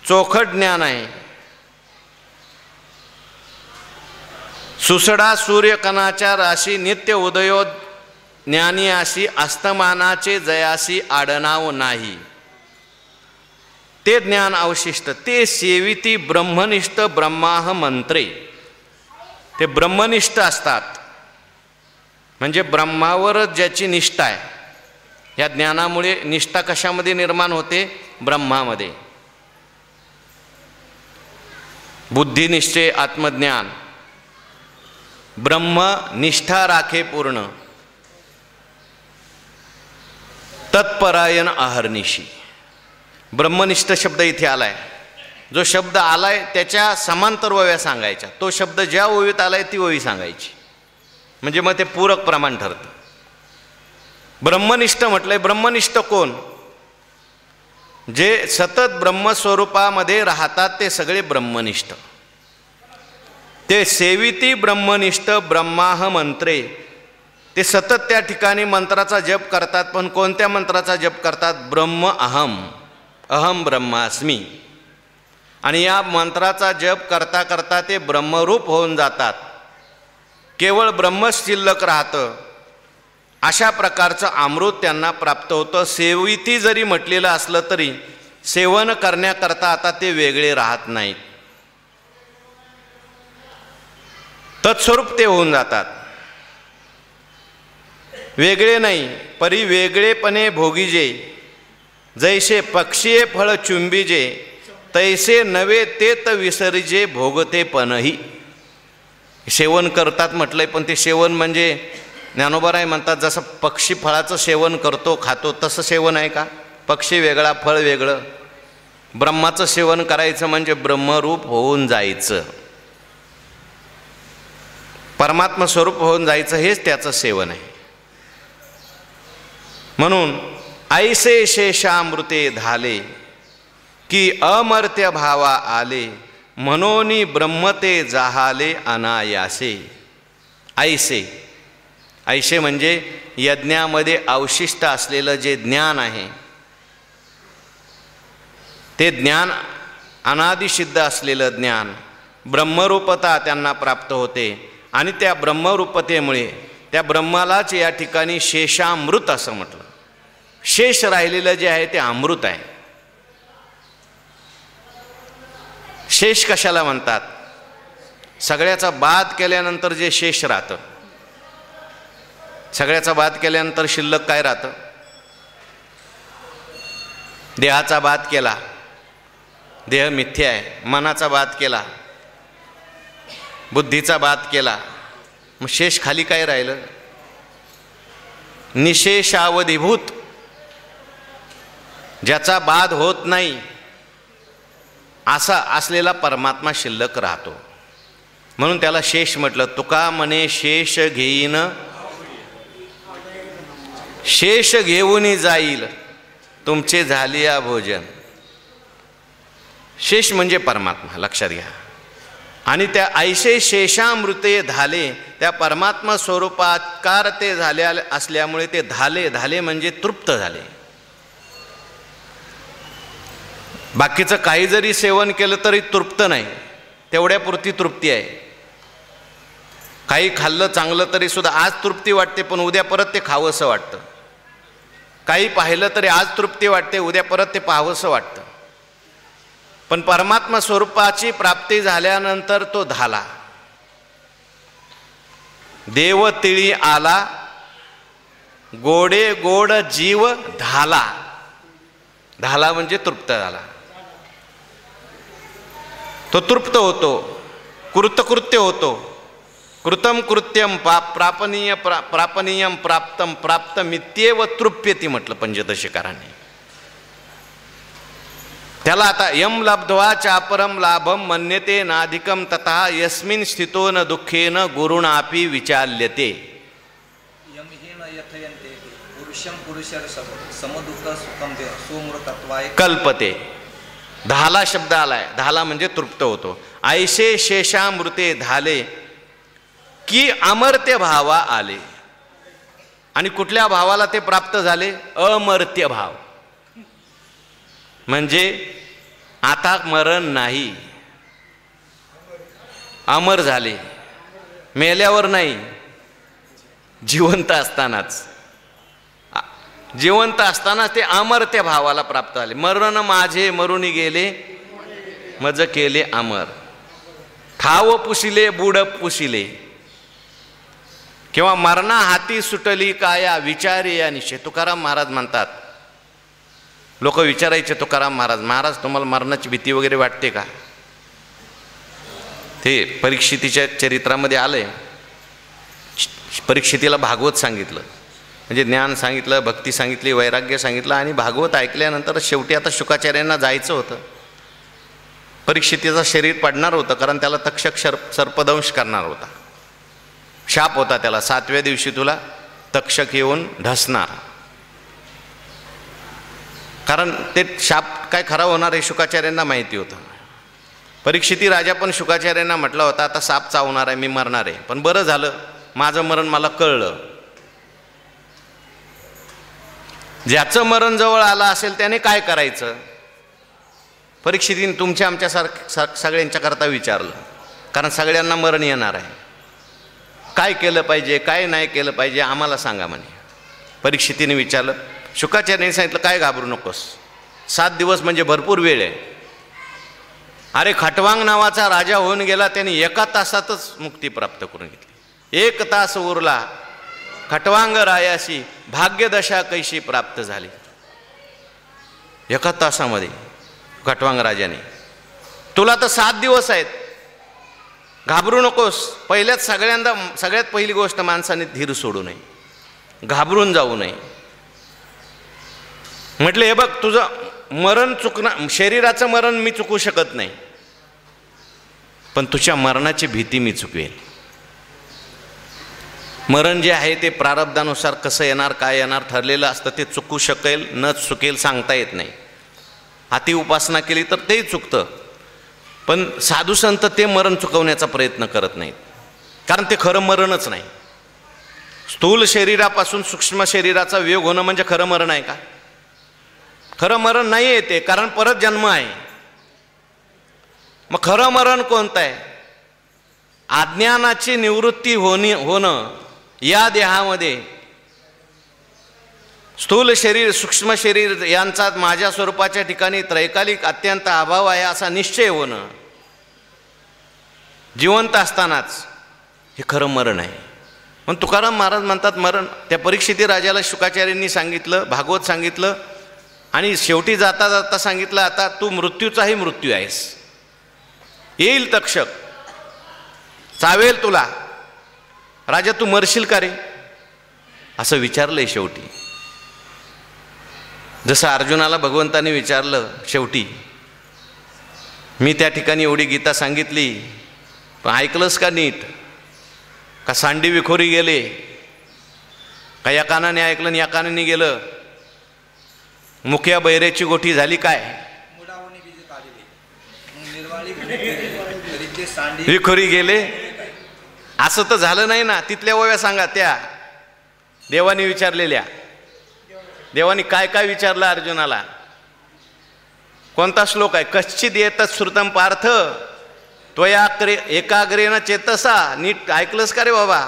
चोखट ज्ञान आहे. सुसडा सूर्यकणाच्या राशी नित्य उदयो ज्ञानी अशी अस्तमानाचे जयासी आडनाव नाही. ते ज्ञान अवशिष्ट, ते सेविती ब्रह्मनिष्ठ ब्रह्माह मंत्रे. ते ब्रह्मनिष्ठ असतात, म्हणजे ब्रह्मावरच ज्याची निष्ठा आहे. या ज्ञानामुळे निष्ठा कशामध्ये निर्माण होते? ब्रह्मामध्ये. बुद्धिनिश्चय आत्मज्ञान, ब्रह्मनिष्ठा राखे पूर्ण, तत्परायण अहर्निशी. ब्रह्मनिष्ठ शब्द इथे आलाय. जो शब्द आलाय त्याच्या समांतर ओव्या सांगायच्या. तो शब्द ज्या ओवीत आलाय ती ओवी सांगायची, म्हणजे मग ते पूरक प्रमाण ठरतं. ब्रह्मनिष्ठ म्हटलंय. ब्रह्मनिष्ठ कोण? जे सतत ब्रह्मस्वरूपामध्ये राहतात ते सगळे ब्रह्मनिष्ठ. ते सेविती ब्रह्मनिष्ठ ब्रह्माह मंत्रे. ते सतत त्या ठिकाणी मंत्राचा जप करतात. पण कोणत्या मंत्राचा जप करतात? ब्रह्म अहम, अहम ब्रह्मास्मी. आणि या मंत्राचा जप करता करता ते ब्रह्मरूप होऊन जातात. केवळ ब्रह्मच शिल्लक राहतं. अशा प्रकारचं अमृत त्यांना प्राप्त होतं. सेविती जरी म्हटलेलं असलं तरी सेवन करण्याकरता आता ते वेगळे राहत नाहीत, तत्स्वरूप ते होऊन जातात. वेगळे नाही, परी वेगळेपणे भोगीजे, जैसे पक्षीये फळ चुंबीजे, तैसे नवे तेत विसरीजे भोगतेपणही. सेवन करतात म्हटलंय, पण ते सेवन म्हणजे ज्ञानोबराय म्हणतात जसं पक्षी फळाचं सेवन करतो, खातो, तसं सेवन आहे का? पक्षी वेगळा, फळ वेगळं. ब्रह्माचं सेवन करायचं म्हणजे ब्रह्मरूप होऊन जायचं, परमात्मा स्वरूप होऊन जायचं, हेच त्याचं सेवन आहे. म्हणून ऐसे शेषामृते धाले की अमर्त्य भावा आले, म्हणोनी ब्रह्मते जाहाले अनायासे. ऐसे, ऐसे म्हणजे यज्ञामध्ये अवशिष्ट असलेलं जे ज्ञान आहे ते ज्ञान, अनादिसिद्ध असलेलं ज्ञान, ब्रह्मरूपता त्यांना प्राप्त होते. आणि त्या ब्रह्मरूपतेमुळे त्या ब्रह्मालाच या ठिकाणी शेषामृत असं म्हटलं. शेष राहिलेलं जे आहे ते अमृत आहे. शेष कशाला म्हणतात? सगळ्याचा बाद केल्यानंतर जे शेष राहतं, सगळ्याचा बाद केल्यानंतर शिल्लक काय राहतं? देहाचा बाद केला, देह मिथ्या आहे. मनाचा बाद केला, बुद्धीचा बाद केला, मग शेष खाली काय राहिलं? निशेषावधिभूत, ज्याचा बाद होत नाही असा असलेला परमात्मा शिल्लक राहतो. म्हणून त्याला शेष म्हटलं. तुका म्हणे शेष घेईन, शेष घेऊन जाईल तुमचे झालिया भोजन. शेष म्हणजे परमात्मा, लक्षात घ्या. आणि त्या ऐसे शेषामृते धाले, त्या परमात्मा स्वरूपाकार ते झाले असल्यामुळे ते धाले, धाले म्हणजे तृप्त झाले. बाकीचं काही जरी सेवन केलं तरी तृप्त नाही, तेवढ्यापुरती तृप्ती आहे. काही खाल्लं चांगलं तरी सुद्धा आज तृप्ती वाटते, पण उद्या परत ते खावंसं वाटतं. काही पाहिलं तरी आज तृप्ती वाटते, उद्या परत ते पाहावंसं वाटतं. पण परमात्मा स्वरूपाची प्राप्ती झाल्यानंतर तो धाला. देव तिळी आला, गोडे गोड जीव धाला. धाला म्हणजे तृप्त झाला. तो तृप्त होतो, कृतकृत्य होतो. कृतम कृत्यम प्रापनीयम प्राप्तम प्राप्तमित्येव तृप्यति म्हटलं पंचदशीकारांनी. त्याला आता यम लब्ध्वा चापरम लाभम मन्यते नाधिकम ततः यस्मिन् स्थितो न दुःखेन गुरुणापि विचाल्यते. यमहीन यथयन्ते पुरुषं पुरुषर्षभ समदुःख सुखम दे सोमृतत्वाय कल्पते. धाला शब्द आलाय. धाला म्हणजे तृप्त होतो. ऐशे शेषामृते धाले की अमर्त्य भावा आले. आणि कुठल्या भावाला ते प्राप्त झाले? अमर्त्य भाव. म्हणजे आता मरण नाही, अमर झाले, मेल्यावर नाही, जिवंत असतानाच. जिवंत असतानाच ते अमर्त्य भावाला प्राप्त झाले. मरण माझे मरुनी गेले, मज केले अमर. ठाव पुशिले बुड पुशिले. किंवा मरणा हाती सुटली काया विचारे या निशे. तुकाराम महाराज म्हणतात, लोक विचारायचे तुकाराम महाराज तुम्हाला मरणाची भीती वगैरे वाटते का? ते परीक्षितीच्या चरित्रामध्ये आलंय. परीक्षितीला भागवत सांगितलं, म्हणजे ज्ञान सांगितलं, भक्ती सांगितली, वैराग्य सांगितलं. आणि भागवत ऐकल्यानंतर शेवटी आता शुकाचार्यांना जायचं होतं. परीक्षितीचं शरीर पडणार होतं, कारण त्याला तक्षक सर्पदंश करणार होता. शाप होता त्याला, 7व्या दिवशी तुला तक्षक येऊन ढसणार. कारण ते शाप काय खरा होणार हे शुकाचार्यांना माहिती होतं. परीक्षिती राजा पण शुकाचार्यांना म्हटला होता, आता साप चावणार आहे, मी मरणार आहे, पण बरं झालं माझं मरण मला कळलं. ज्याचं मरण जवळ आलं असेल त्याने काय करायचं? परीक्षितीने तुमच्या आमच्या सगळ्यांच्या करता विचारलं, कारण सगळ्यांना मरण येणार आहे. काय केलं पाहिजे, काय नाही केलं पाहिजे, आम्हाला सांगा म्हणे. परीक्षितीने विचारलं. शुकाचार्याने सांगितलं, काय घाबरू नकोस, 7 दिवस म्हणजे भरपूर वेळ आहे. अरे खटवांग नावाचा राजा होऊन गेला, त्याने 1 तासातच मुक्ती प्राप्त करून घेतली. 1 तास उरला, खटवांग रायाशी भाग्यदशा कैशी प्राप्त झाली. 1 तासामध्ये खटवांग राजाने. तुला तर 7 दिवस आहेत, घाबरू नकोस. सगळ्यात पहिली गोष्ट माणसाने धीर सोडू नये, घाबरून जाऊ नये. म्हटले, हे बघ तुझं मरण चुकणं, शरीराचं मरण मी चुकू शकत नाही, पण तुझ्या मरणाची भीती मी चुकवेल. मरण जे आहे ते प्रारब्धानुसार कसं येणार, काय येणार ठरलेलं असतं. ते चुकू शकेल न चुकेल सांगता येत नाही. अति उपासना केली तर तेही चुकतं, पण साधू संत ते मरण चुकवण्याचा प्रयत्न करत नाहीत, कारण ते खरं मरणच नाही. स्थूल शरीरापासून सूक्ष्म शरीराचा वियोग होणं म्हणजे खरं मरण आहे का? खरं मरण नाही आहे ते, कारण परत जन्म आहे. मग खरं मरण कोणतं आहे? अज्ञानाची निवृत्ती होणं या देहामध्ये. स्थूल शरीर सूक्ष्म शरीर यांचा माझ्या स्वरूपाच्या ठिकाणी त्रैकालिक अत्यंत अभाव आहे असा निश्चय होणं जिवंत असतानाच, हे खरं मरण आहे. पण तुकाराम महाराज म्हणतात, मरण त्या परीक्षिती राजाला शुकाचार्यांनी सांगितलं, भागवत सांगितलं, आणि शेवटी जाता जाता सांगितलं, आता तू मृत्यूचाही मृत्यू आहेस. येईल तक्षक, चावेल तुला. राजा तू मरशील का रे, असं विचारलंय शेवटी. जसं अर्जुनाला भगवंताने विचारलं शेवटी, मी त्या ठिकाणी एवढी गीता सांगितली, पण ऐकलंस का नीट? का सांडी विखोरी गेले? का या कानाने ऐकलं आणि या कानाने गेलं? मुक्या बैरेची गोठी झाली काय? विखोरी गेले असं तर झालं नाही ना. तिथल्या ओव्या सांगा, त्या देवाने विचारलेल्या. देवाने काय काय विचारलं अर्जुनाला? कोणता श्लोक आहे? कश्चित येत श्रुतम पार्थ त्वया एकाग्रेन चेतसा. नीट ऐकलंस का रे बाबा?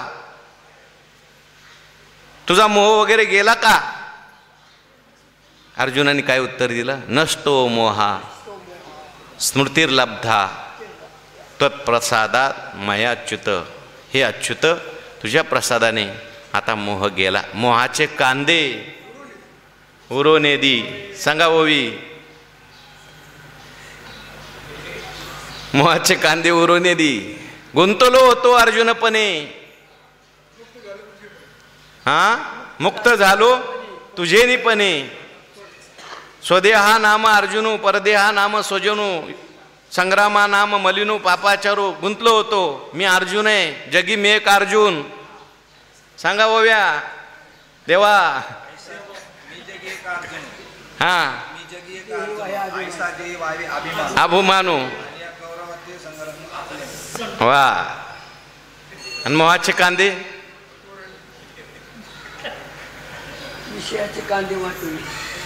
तुझा मोह वगैरे गेला का? अर्जुनाने काय उत्तर दिलं? नष्टो मोहा स्मृतिर्लब्धा त्वत्प्रसादात मयाच्युत. हे अच्युत, तुझ्या प्रसादाने आता मोह गेला. मोहाचे कांदे उरोनेदी. सांगा ओवी. मोहाचे कांदे उरोनेदी. गुंतलो होतो अर्जुनपणे, मुक्त झालो तुझेनीपणे. स्वदेहा नाम अर्जुनू परदेहा नाम स्वजनू संग्रामा नाम मलिनू पापाचारू. गुंतलो होतो. मी अर्जुन आहे, जगी मी एक अर्जुन. सांगा ओव्या देवा. अभिमानू वा. आणि मोहाचे कांदे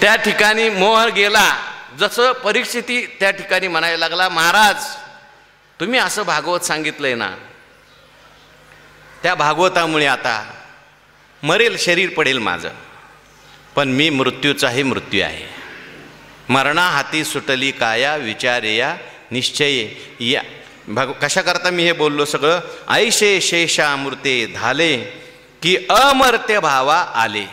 त्या ठिकाणी मोह गेला. जसं परिस्थिती त्या ठिकाणी म्हणायला लागला, महाराज तुम्ही असं भागवत सांगितलंय ना, त्या भागवतामुळे आता मरेल, शरीर पडेल माझं, पण मी मृत्यूचाही मृत्यू आहे. मरणा हाती सुटली काया विचारेया निश्चये. या कशा करता मी हे बोललो सगळं? ऐशे शेषामृते झाले की अमर्त्य भावा आले.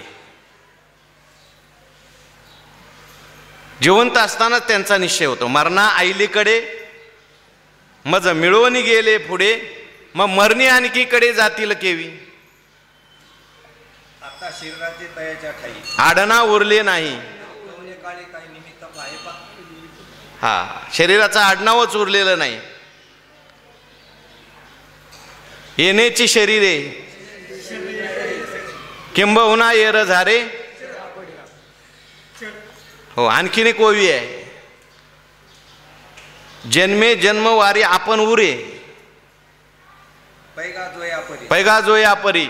जिवंत असताना त्यांचा निश्चय होतो. मरणा आईलीकडे मज मिळवून गेले पुढे, मग मरणी आणखीकडे जातील केवी. आता शरीराचे तयाच्या ठाई आडना उरले नाही. काही निमित्त आहे पा. हा, शरीराचं आडनावच उरलेलं नाही. येण्याची शरीरे किंबहुना येर झारे. हो, आणखीन एक ओवी आहे. जन्मे जन्मवारी आपण उरे, पैगा जो या परी.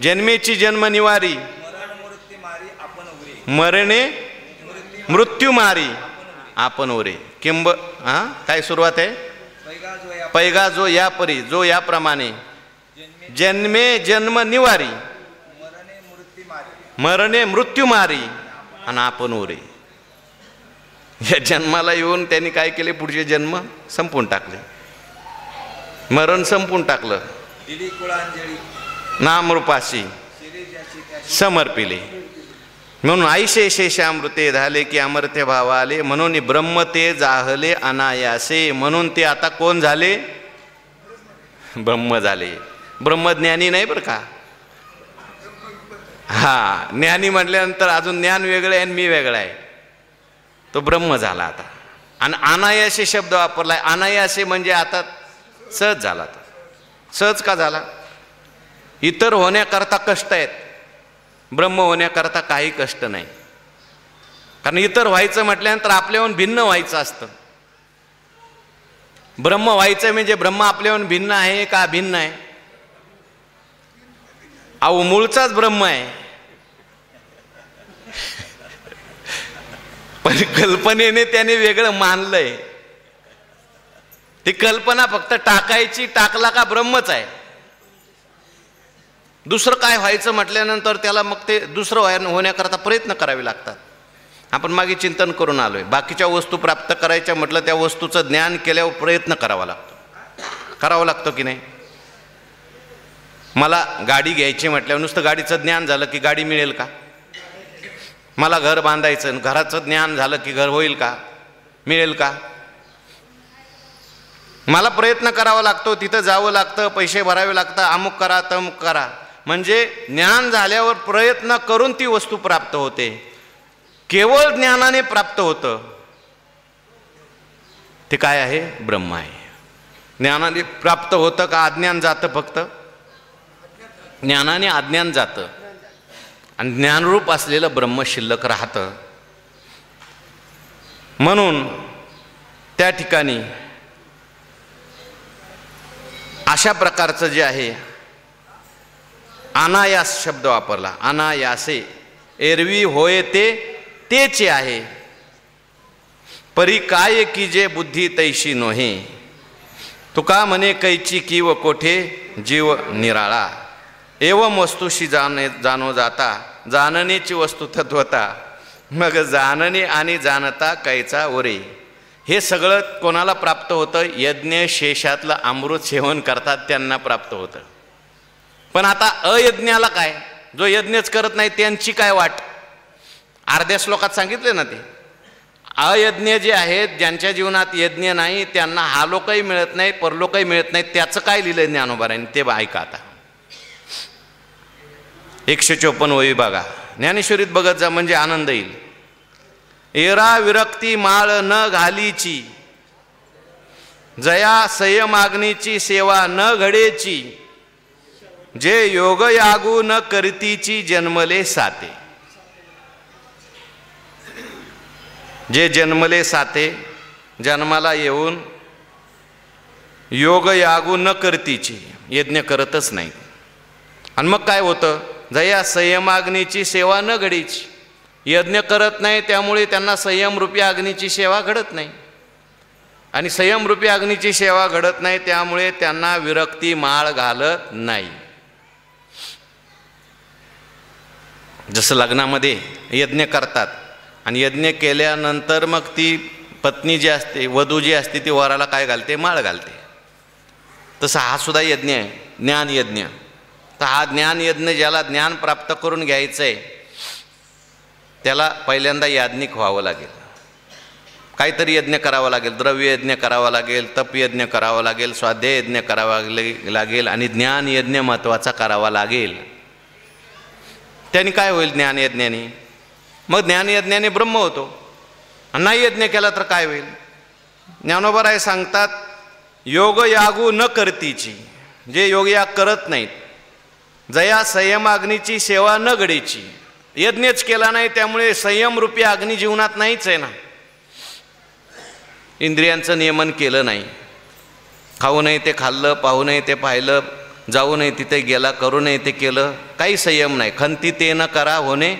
जन्मेची जन्म निवारी, मरणे मृत्यू मारी आपण उरे. किंब काय सुरुवात आहे? पैगा जो या परी, जो याप्रमाणे. जन्मे जन्म निवारी, मरणे मृत्यू मारी आणि आपण उरे. या जन्माला येऊन त्यांनी काय केले? पुढचे जन्म संपून टाकले, मरण संपून टाकलं. नामरूपाशी समर्पिले. म्हणून ऐशे शेषामृते झाले की अमर्त्य भाव आले. म्हणून ब्रह्म ते जाहले अनायासे. म्हणून ते आता कोण झाले? ब्रह्म झाले. ब्रह्मज्ञानी नाही बरं का. हा, ज्ञानी म्हटल्यानंतर अजून ज्ञान वेगळं आहे आणि मी वेगळा आहे. तो ब्रह्म झाला आता. आणि अनायासे शब्द वापरलाय. अनायासे म्हणजे आता सहज झाला. सहज का झाला? इतर होण्याकरता कष्ट आहेत, ब्रह्म होण्याकरता काही कष्ट नाही. कारण इतर व्हायचं म्हटल्यानंतर आपल्याहून भिन्न व्हायचं असतं. ब्रह्म व्हायचं म्हणजे ब्रह्म आपल्याहून भिन्न आहे का भिन्न आहे? अहो, मूळचाच ब्रह्म आहे, पण कल्पनेने त्याने वेगळं मानलंय. ती कल्पना फक्त टाकायची, टाकला का ब्रह्मच आहे. दुसरं काय व्हायचं म्हटल्यानंतर त्याला मग ते दुसरं होण्याकरता प्रयत्न करावे लागतात. आपण मागे चिंतन करून आलोय. बाकीच्या वस्तू प्राप्त करायच्या म्हटलं, त्या वस्तूचं ज्ञान केल्यावर प्रयत्न करावा लागतो की नाही? मला गाडी घ्यायची म्हटल्यावर नुसतं गाडीचं ज्ञान झालं की गाडी मिळेल का? मला घर बांधायचं, घराचं ज्ञान झालं की घर होईल का? मिळेल का? मला प्रयत्न करावा लागतो, तिथं जावं लागतं, पैसे भरावे लागतं, अमुक करा तमुक करा. म्हणजे ज्ञान झाल्यावर प्रयत्न करून ती वस्तू प्राप्त होते. केवळ ज्ञानाने प्राप्त होतं ते काय आहे? ब्रह्म आहे. ज्ञानाने प्राप्त होतं का अज्ञान जातं? फक्त ज्ञानाने अज्ञान जातं आणि ज्ञानरूप असलेलं ब्रह्म शिल्लक राहतं. म्हणून त्या ठिकाणी अशा प्रकारचं जे आहे अनायास शब्द वापरला. अनायासे. एरवी होय ते तेचे आहे, परी काय की जे बुद्धी तैशी नोहे. तुका म्हणे कैची कीव कोठे जीव निराळा. एवं वस्तूशी जानो जाता, जाणनेची वस्तू तत्वता. मग जाणणे आणि जाणता कैचा ओरे, हे सगळं कोणाला प्राप्त होतं? यज्ञ शेषातलं अमृत सेवन करतात त्यांना प्राप्त होतं. पण आता अयज्ञाला काय? जो यज्ञच करत नाही त्यांची काय वाट? अर्ध्या श्लोकात सांगितले ना ते. अयज्ञ जे आहेत, ज्यांच्या जीवनात यज्ञ नाही त्यांना हा लोकही मिळत नाही, परलोकही मिळत नाही. त्याचं काय लिहिलंय ज्ञानोबारांनी ते ऐका आता. 154 वही बघा, ज्ञानेश्वरीत बघत जा म्हणजे आनंद येईल. एरा विरक्ती माळ न घालीची, जया संयमाग्नीची सेवा न घडेची, जे योग यागू न करतीची जन्मले साते. जे जन्मले साते, जन्माला येऊन योग यागू न करतीची, यज्ञ करतच नाही. आणि मग काय होतं? जया संयमाग्नीची सेवा न घडीची, यज्ञ करत नाही त्यामुळे त्यांना संयमरूपी अग्नीची सेवा घडत नाही. आणि संयमरूपी अग्नीची सेवा घडत नाही त्यामुळे त्यांना विरक्ती माळ घालत नाही. जसं लग्नामध्ये यज्ञ करतात आणि यज्ञ केल्यानंतर मग ती पत्नी जी असते, वधू जी असते, ती वराला काय घालते? माळ घालते. तसं हा सुद्धा यज्ञ आहे, ज्ञान यज्ञ. तर हा ज्ञान यज्ञ ज्याला ज्ञान प्राप्त करून घ्यायचं आहे त्याला पहिल्यांदा याज्ञिक व्हावं लागेल. काहीतरी यज्ञ करावा लागेल, द्रव्य यज्ञ करावा लागेल, तप यज्ञ करावा लागेल, स्वाध्याय यज्ञ करावा लागेल आणि ज्ञान यज्ञ महत्त्वाचा करावा लागेल. त्याने काय होईल? ज्ञान यज्ञाने मग ज्ञान यज्ञाने ब्रह्म होतो. आणि नाही यज्ञ केला तर काय होईल? ज्ञानोबा सांगतात, योग यागू न करतीची, जे योग याग करत नाहीत, जया संयम अग्नीची सेवा न घडीची, यज्ञच केला नाही त्यामुळे संयमरूपी अग्नी जीवनात नाहीच आहे ना. इंद्रियांचं नियमन केलं नाही, खाऊ नये ते खाल्लं, पाहू नये ते पाहिलं, जाऊ नये तिथे गेला, करू नये ते केलं, काही संयम नाही. खंती ते न करा होणे,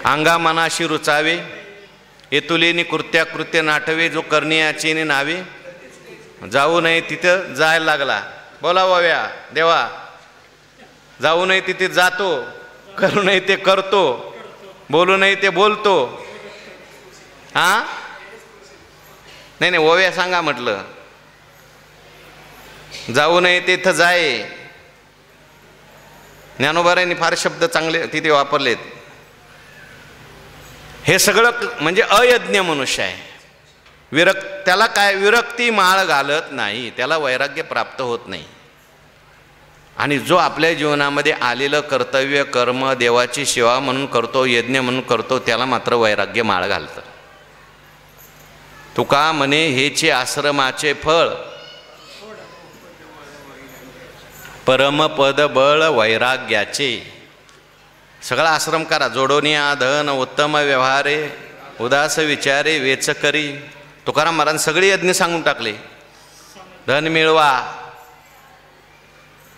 अंगा मनाशी रुचावे, येतुलेनी कृत्याकृत्य नाटवे, जो करण्याची नावे, जाऊ नये तिथं जायला लागला, बोलाव्या देवा, जाऊ नये तिथे जातो, करू नये ते करतो, बोलू नये ते बोलतो. हा नाही नाही, ओव्या सांगा म्हटलं. जाऊ नये तिथं जाय. ज्ञानोबारांनी फार शब्द चांगले तिथे वापरलेत. हे सगळं म्हणजे अयज्ञ मनुष्य आहे. त्याला काय? विरक्ती माळ घालत नाही, त्याला वैराग्य प्राप्त होत नाही. आणि जो आपल्या जीवनामध्ये आलेलं कर्तव्य कर्म देवाची सेवा म्हणून करतो, यज्ञ म्हणून करतो, त्याला मात्र वैराग्य माळ घालतं. तुका म्हणे हेचे आश्रमाचे फळ, परमपद बळ वैराग्याचे. सगळा आश्रम करा, जोडोनिया धन उत्तम व्यवहारे, उदास विचारे वेच करी. तुकाराम महाराज सगळे यज्ञ सांगून टाकले. धन मिळवा,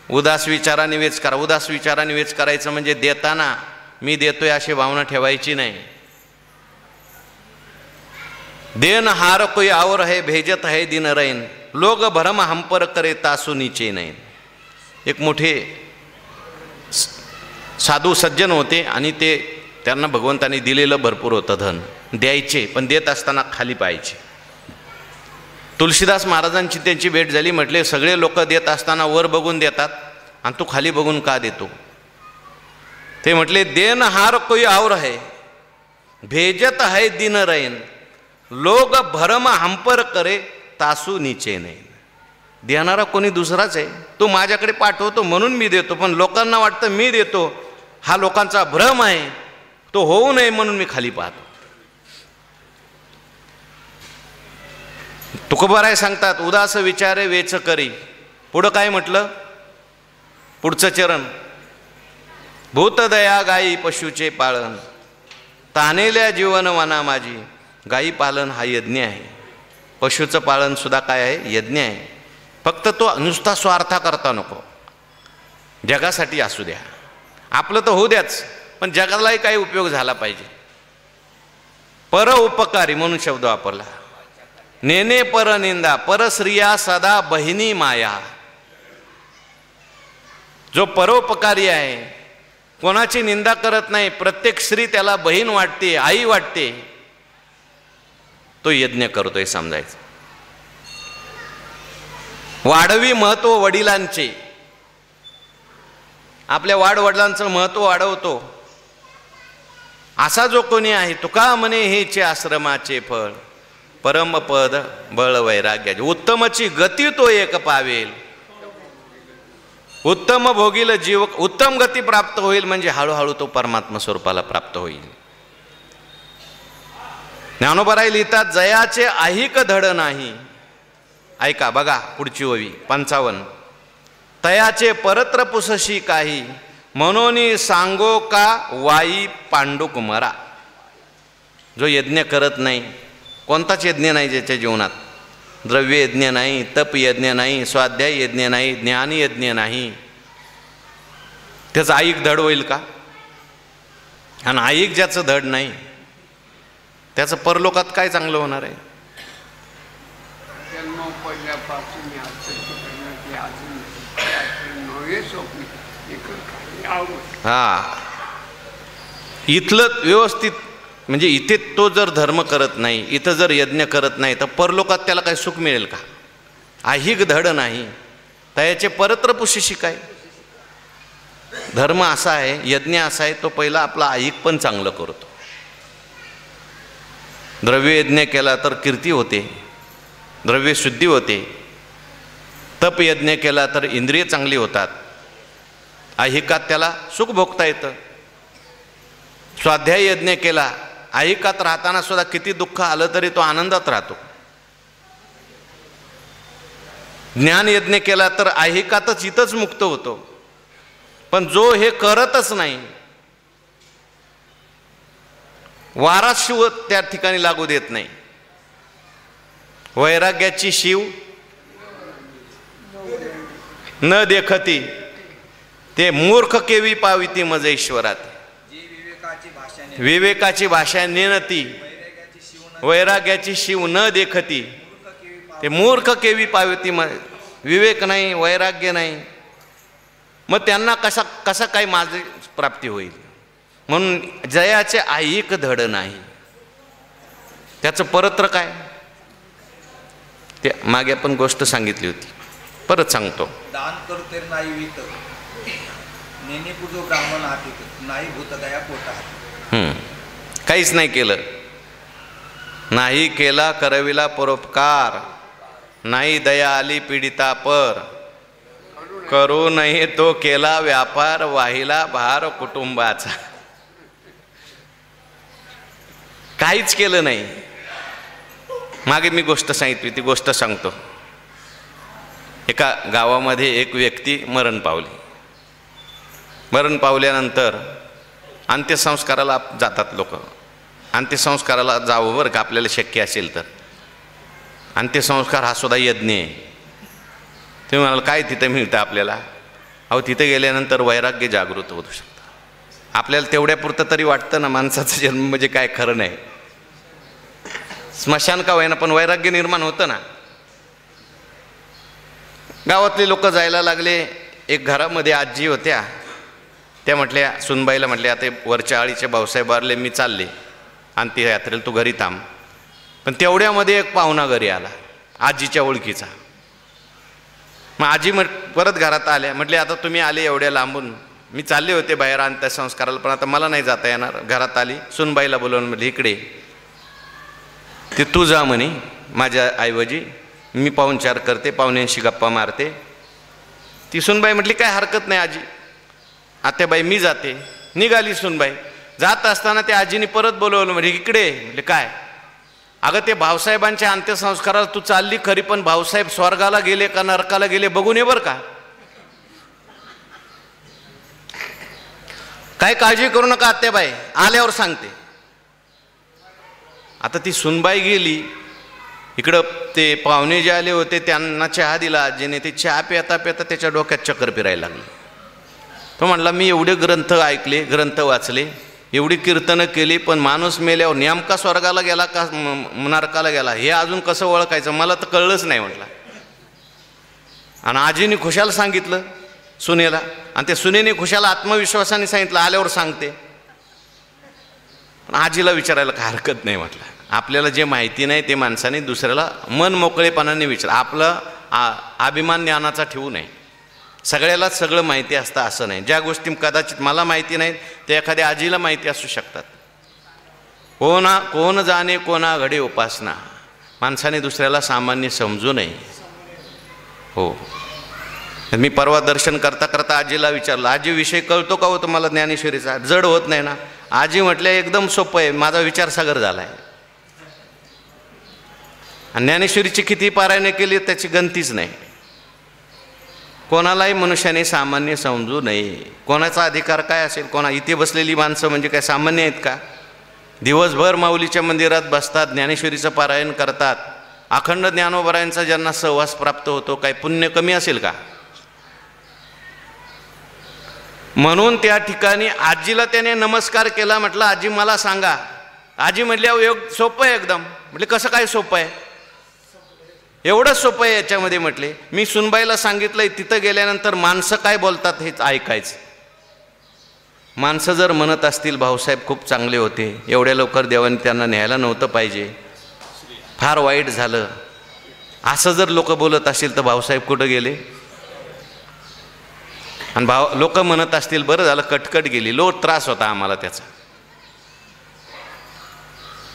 उदास विचाराने वेच करा. उदास विचाराने वेच करायचं म्हणजे देताना मी देतोय अशी भावना ठेवायची नाही. देन हार कोई आवर है, भेजत है दिन रैन, लोग भरम हंपर करे तासू नीचे नैन. एक मोठे साधू सज्जन होते आणि त्यांना भगवंताने दिलेलं भरपूर होतं धन, द्यायचे पण देत असताना खाली पाहायचे. तुलसीदास महाराजांची त्यांची भेट झाली. म्हटले सगळे लोक देत असताना वर बघून देतात आणि तू खाली बघून का देतो? ते म्हटले देन हार कोई और है, भेजत है दिन रैन, लोग भरम हंपर करे तासू नीचे नैन. देणारा कोणी दुसराच आहे. तो माझ्याकडे पाठवतो म्हणून मी देतो, पण लोकांना वाटतं मी देतो, हा लोकांचा भ्रम आहे, तो होऊ नये म्हणून मी खाली पाहतो. तुकोबाराय सांगतात उदास विचारे वेच करी. पुढं काय म्हटलं? पुढचं चरण, भूतदया गायी पशुचे पालन, तानेल्या जीवन वना माझी. गायी पालन हा यज्ञ आहे, पशुचं पालन सुद्धा काय आहे? यज्ञ आहे. फक्त तो नुसता स्वार्था करता नको, जगासाठी असू द्या, आपलं तर होऊ द्याच, पण जगालाही काही उपयोग झाला पाहिजे. पर उपकारी म्हणून शब्द वापरला. नेने पर निंदा, परश्रिया सदा बहिणी माया. जो परोपकारी आहे कोणाची निंदा करत नाही, प्रत्येक स्त्री त्याला बहीण वाटते, आई वाटते, तो यज्ञ करतोय समजायचं. वाढवी महत्व वडिलांचे, आपल्या वाडवडिलांचं महत्व वाढवतो. असा जो कोणी आहे, तुका म्हणे हेचे आश्रमाचे फळ, परमपद बळ वैराग्याचे, उत्तमची गती तो एक पावेल, उत्तम भोगील जीव, उत्तम गती प्राप्त होईल म्हणजे हळूहळू तो परमात्मा स्वरूपाला प्राप्त होईल. ज्ञानोबराई लिहितात, जयाचे ऐहिक धड नाही. ऐका बघा पुढची ओवी 55. तयाचे परत्र पुसशी काही, म्हणून सांगो का वाई पांडुक मरा. जो यज्ञ करत नाही, कोणताच यज्ञ नाही ज्याच्या जीवनात, द्रव्य यज्ञ नाही, तप यज्ञ नाही, स्वाध्याय यज्ञ नाही, ज्ञान यज्ञ नाही, त्याचं ऐक धड होईल का? आणि ऐक ज्याचं धड नाही त्याचं परलोकात काय चांगलं होणार आहे? हा, इथलं व्यवस्थित म्हणजे इथे तो जर धर्म करत नाही, इथं जर यज्ञ करत नाही, तर परलोकात त्याला काय सुख मिळेल का? ऐहिक धड नाही, त्याचे परत्र पुशीशी काय. धर्म असा आहे, यज्ञ असा आहे, तो पहिला आपला ऐहिक पण चांगलं करतो. द्रव्य यज्ञ केला तर कीर्ती होते, द्रव्य शुद्धी होते. तप यज्ञ केला तर इंद्रिय चांगली होतात, ऐहिकात त्याला सुख भोगता येतं. स्वाध्याय यज्ञ केला, ऐहिकात राहताना सुद्धा किती दुःख आलं तरी तो आनंदात राहतो. ज्ञान यज्ञ केला तर ऐहिकातच इथंच मुक्त होतो. पण जो हे करतच नाही, वारा शिव त्या ठिकाणी लागू देत नाही. वैराग्याची शिव न देखती, ते मूर्ख केवी पाविती मजेश्वरात. विवेकाची भाषा नेनती, वैराग्याची शिव न देखती, ते मूर्ख केवी पाविती. विवेक नाही, वैराग्य नाही, मग त्यांना कसा काय माझी प्राप्ती होईल? म्हणून जयाचे ऐहिक धड नाही, त्याचं परत्र काय? ते मागे आपण गोष्ट सांगितली होती, परत सांगतो. दान करते नाही वित, नेने पूजो ब्राह्मण हातीत, नाही भूत गया पोटा. काहीच नाही केलं, नाही केला करविला परोपकार, नाही दया आली पीडिता पर, करू नाही तो केला व्यापार, वाहिला भार कुटुंबाचा. काहीच केलं नाही. मागे मी गोष्ट सांगितली, ती गोष्ट सांगतो. एका गावामध्ये एक व्यक्ती मरण पावली. मरण पावल्यानंतर अंत्यसंस्काराला जातात लोक. अंत्यसंस्काराला जावं बरं का, आपल्याला शक्य असेल तर. अंत्यसंस्कार हा सुद्धा यज्ञ आहे. तुम्ही म्हणाल काय तिथं मिळतं आपल्याला? अहो, तिथे गेल्यानंतर वैराग्य जागृत होऊ शकतं. आपल्याला तेवढ्यापुरतं तरी वाटतं ना, माणसाचा जन्म म्हणजे काय खरं नाही. स्मशान का होईना पण वैराग्य निर्माण होतं ना. गावातले लोक जायला लागले. एक घरामध्ये आजी होत्या, त्या म्हटल्या सुनबाईला, म्हटल्या आता वरच्या आळीचे भाऊसाहेब वारले, मी चालले अंत्ययात्रेला, तू घरी थांब. पण तेवढ्यामध्ये एक पाहुणा घरी आला, आजीच्या ओळखीचा. मग आजी परत घरात आल्या. म्हटले आता तुम्ही आले एवढ्या लांबून, मी चालले होते बाहेर अंत्यसंस्काराला, पण आता मला नाही जाता येणार. घरात आली, सुनबाईला बोलवून म्हटले इकडे, ते तू जा म्हणे माझ्या ऐवजी, मी पाहुणचार करते, पाहुण्यांशी गप्पा मारते. ती सुनबाई म्हटली काय हरकत नाही आजी. आत्याबाई मी जाते. निघाली सुनबाई. जात असताना त्या आजीने परत बोलवलं, म्हणजे इकडे. म्हणजे काय? अगं ते भाऊसाहेबांच्या अंत्यसंस्काराला तू चालली खरी, पण भाऊसाहेब स्वर्गाला गेले का नरकाला गेले बघून ये बरं का. काय काळजी करू नका आत्याबाई, आल्यावर सांगते. आता ती सुनबाई गेली. इकडं ते पाहुणे जे आले होते त्यांना चहा दिला आजीने. ते चहा पिता पिता त्याच्या डोक्यात चक्कर फिरायला लागली. तो म्हणला मी एवढे ग्रंथ ऐकले, ग्रंथ वाचले, एवढी कीर्तनं केली, पण माणूस मेल्यावर नेमका स्वर्गाला गेला का नरकाला गेला हे अजून कसं ओळखायचं, मला तर कळलंच नाही म्हटलं. आणि आजीने खुशाल सांगितलं सुनेला, आणि त्या सुनेने खुशाला आत्मविश्वासाने सांगितलं, आल्यावर सांगते. पण आजीला विचारायला काय हरकत नाही. म्हटलं आपल्याला जे माहिती नाही ते माणसाने दुसऱ्याला मन मोकळेपणाने विचार. आपलं अभिमान ज्ञानाचा ठेवू नये. सगळ्यालाच सगळं माहिती असतं असं नाही. ज्या गोष्टी कदाचित मला माहिती नाहीत ते एखाद्या आजीला माहिती असू शकतात. कोण जाणे कोणा घडे उपासना. माणसाने दुसऱ्याला सामान्य समजू नये. हो, मी परवा दर्शन करता करता आजीला विचारलं, आजी विषय कळतो का हो तुम्हाला ज्ञानेश्वरीचा? जड होत नाही ना? आजी म्हटल्या एकदम सोपं आहे, माझा विचारसागर झाला आहे. आणि ज्ञानेश्वरीची किती पारायणे केली त्याची गणतीच नाही. कोणालाही मनुष्याने सामान्य समजू नये. कोणाचा अधिकार काय असेल? इथे बसलेली माणसं म्हणजे काय सामान्य आहेत का? दिवसभर माऊलीच्या मंदिरात बसतात, ज्ञानेश्वरीचं पारायण करतात, अखंड ज्ञानोबरायांचा ज्यांना सहवास प्राप्त होतो, काय पुण्य कमी असेल का? म्हणून त्या ठिकाणी आजीला त्याने नमस्कार केला. म्हटलं आजी मला सांगा. आजी म्हटली अहो सोपं आहे एकदम. म्हटले कसं काय सोपं आहे? एवढं सोपं आहे याच्यामध्ये. म्हटले मी सुनबाईला सांगितलंय तिथं गेल्यानंतर माणसं काय बोलतात हेच ऐकायचं. माणसं जर म्हणत असतील भाऊसाहेब खूप चांगले होते, एवढ्या लवकर देवाने त्यांना न्यायला नव्हतं पाहिजे, फार वाईट झालं, असं जर लोक बोलत असतील तर भाऊसाहेब कुठं गेले? आणि लोक म्हणत असतील बरं झालं कटकट गेली, त्रास होता आम्हाला त्याचा.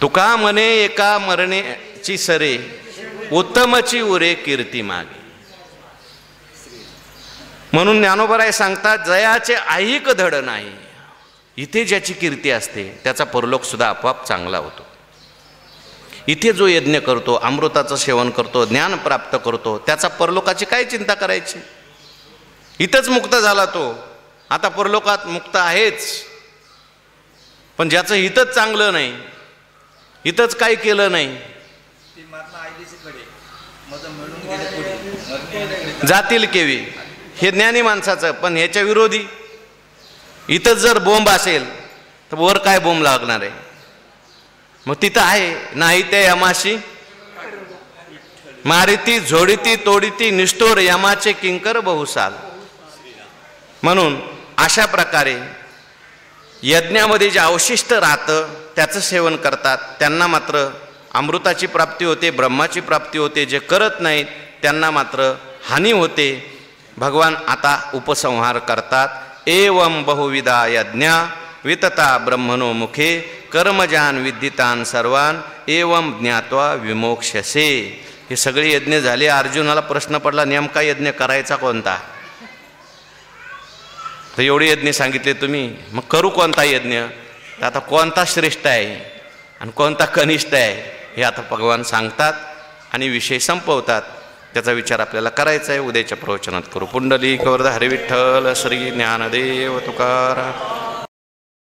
तुका म्हणे एका मरणेची सरे, उत्तमची उरे कीर्ती मागे. म्हणून ज्ञानोबराय सांगतात जयाचे ऐक धड नाही. इथे ज्याची कीर्ती असते त्याचा परलोक सुद्धा आपोआप चांगला होतो. इथे जो यज्ञ करतो, अमृताचं सेवन करतो, ज्ञान प्राप्त करतो, त्याचा परलोकाची काय चिंता करायची? इथंच मुक्त झाला तो, आता परलोकात मुक्त आहेच. पण ज्याचं हितच चांगलं नाही, हितच काय केलं नाही, जातील केवी, हे ज्ञानी माणसाचं. पण ह्याच्या विरोधी इथंच जर बोंब असेल तर वर काय बोंब लागणार आहे? मग तिथं आहे नाही ते यमाशी मारिती झोडीती तोडीती निष्ठोर यमाचे किंकर बहुसाल. म्हणून अशा प्रकारे यज्ञामध्ये जे अवशिष्ट राहतं त्याचं सेवन करतात त्यांना मात्र अमृताची प्राप्ती होते, ब्रह्माची प्राप्ती होते. जे करत नाहीत त्यांना मात्र हानी होते. भगवान आता उपसंहार करतात. एवं बहुविधा यज्ञा वितता ब्रह्मणो मुखे कर्मजान विद्धितान सर्वान एवं ज्ञात्वा विमोक्षसे. हे सगळे यज्ञ झाले. अर्जुनाला प्रश्न पडला नेमका यज्ञ करायचा कोणता? तर एवढे यज्ञ सांगितले तुम्ही, मग करू कोणता यज्ञ? आता कोणता श्रेष्ठ आहे आणि कोणता कनिष्ठ आहे हे आता भगवान सांगतात आणि विषय संपवतात. त्याचा विचार आपल्याला करायचा आहे. उद्याच्या प्रवचनात करू. पुंडलिक वरद हरी विठ्ठल श्री ज्ञानदेव तुकाराम.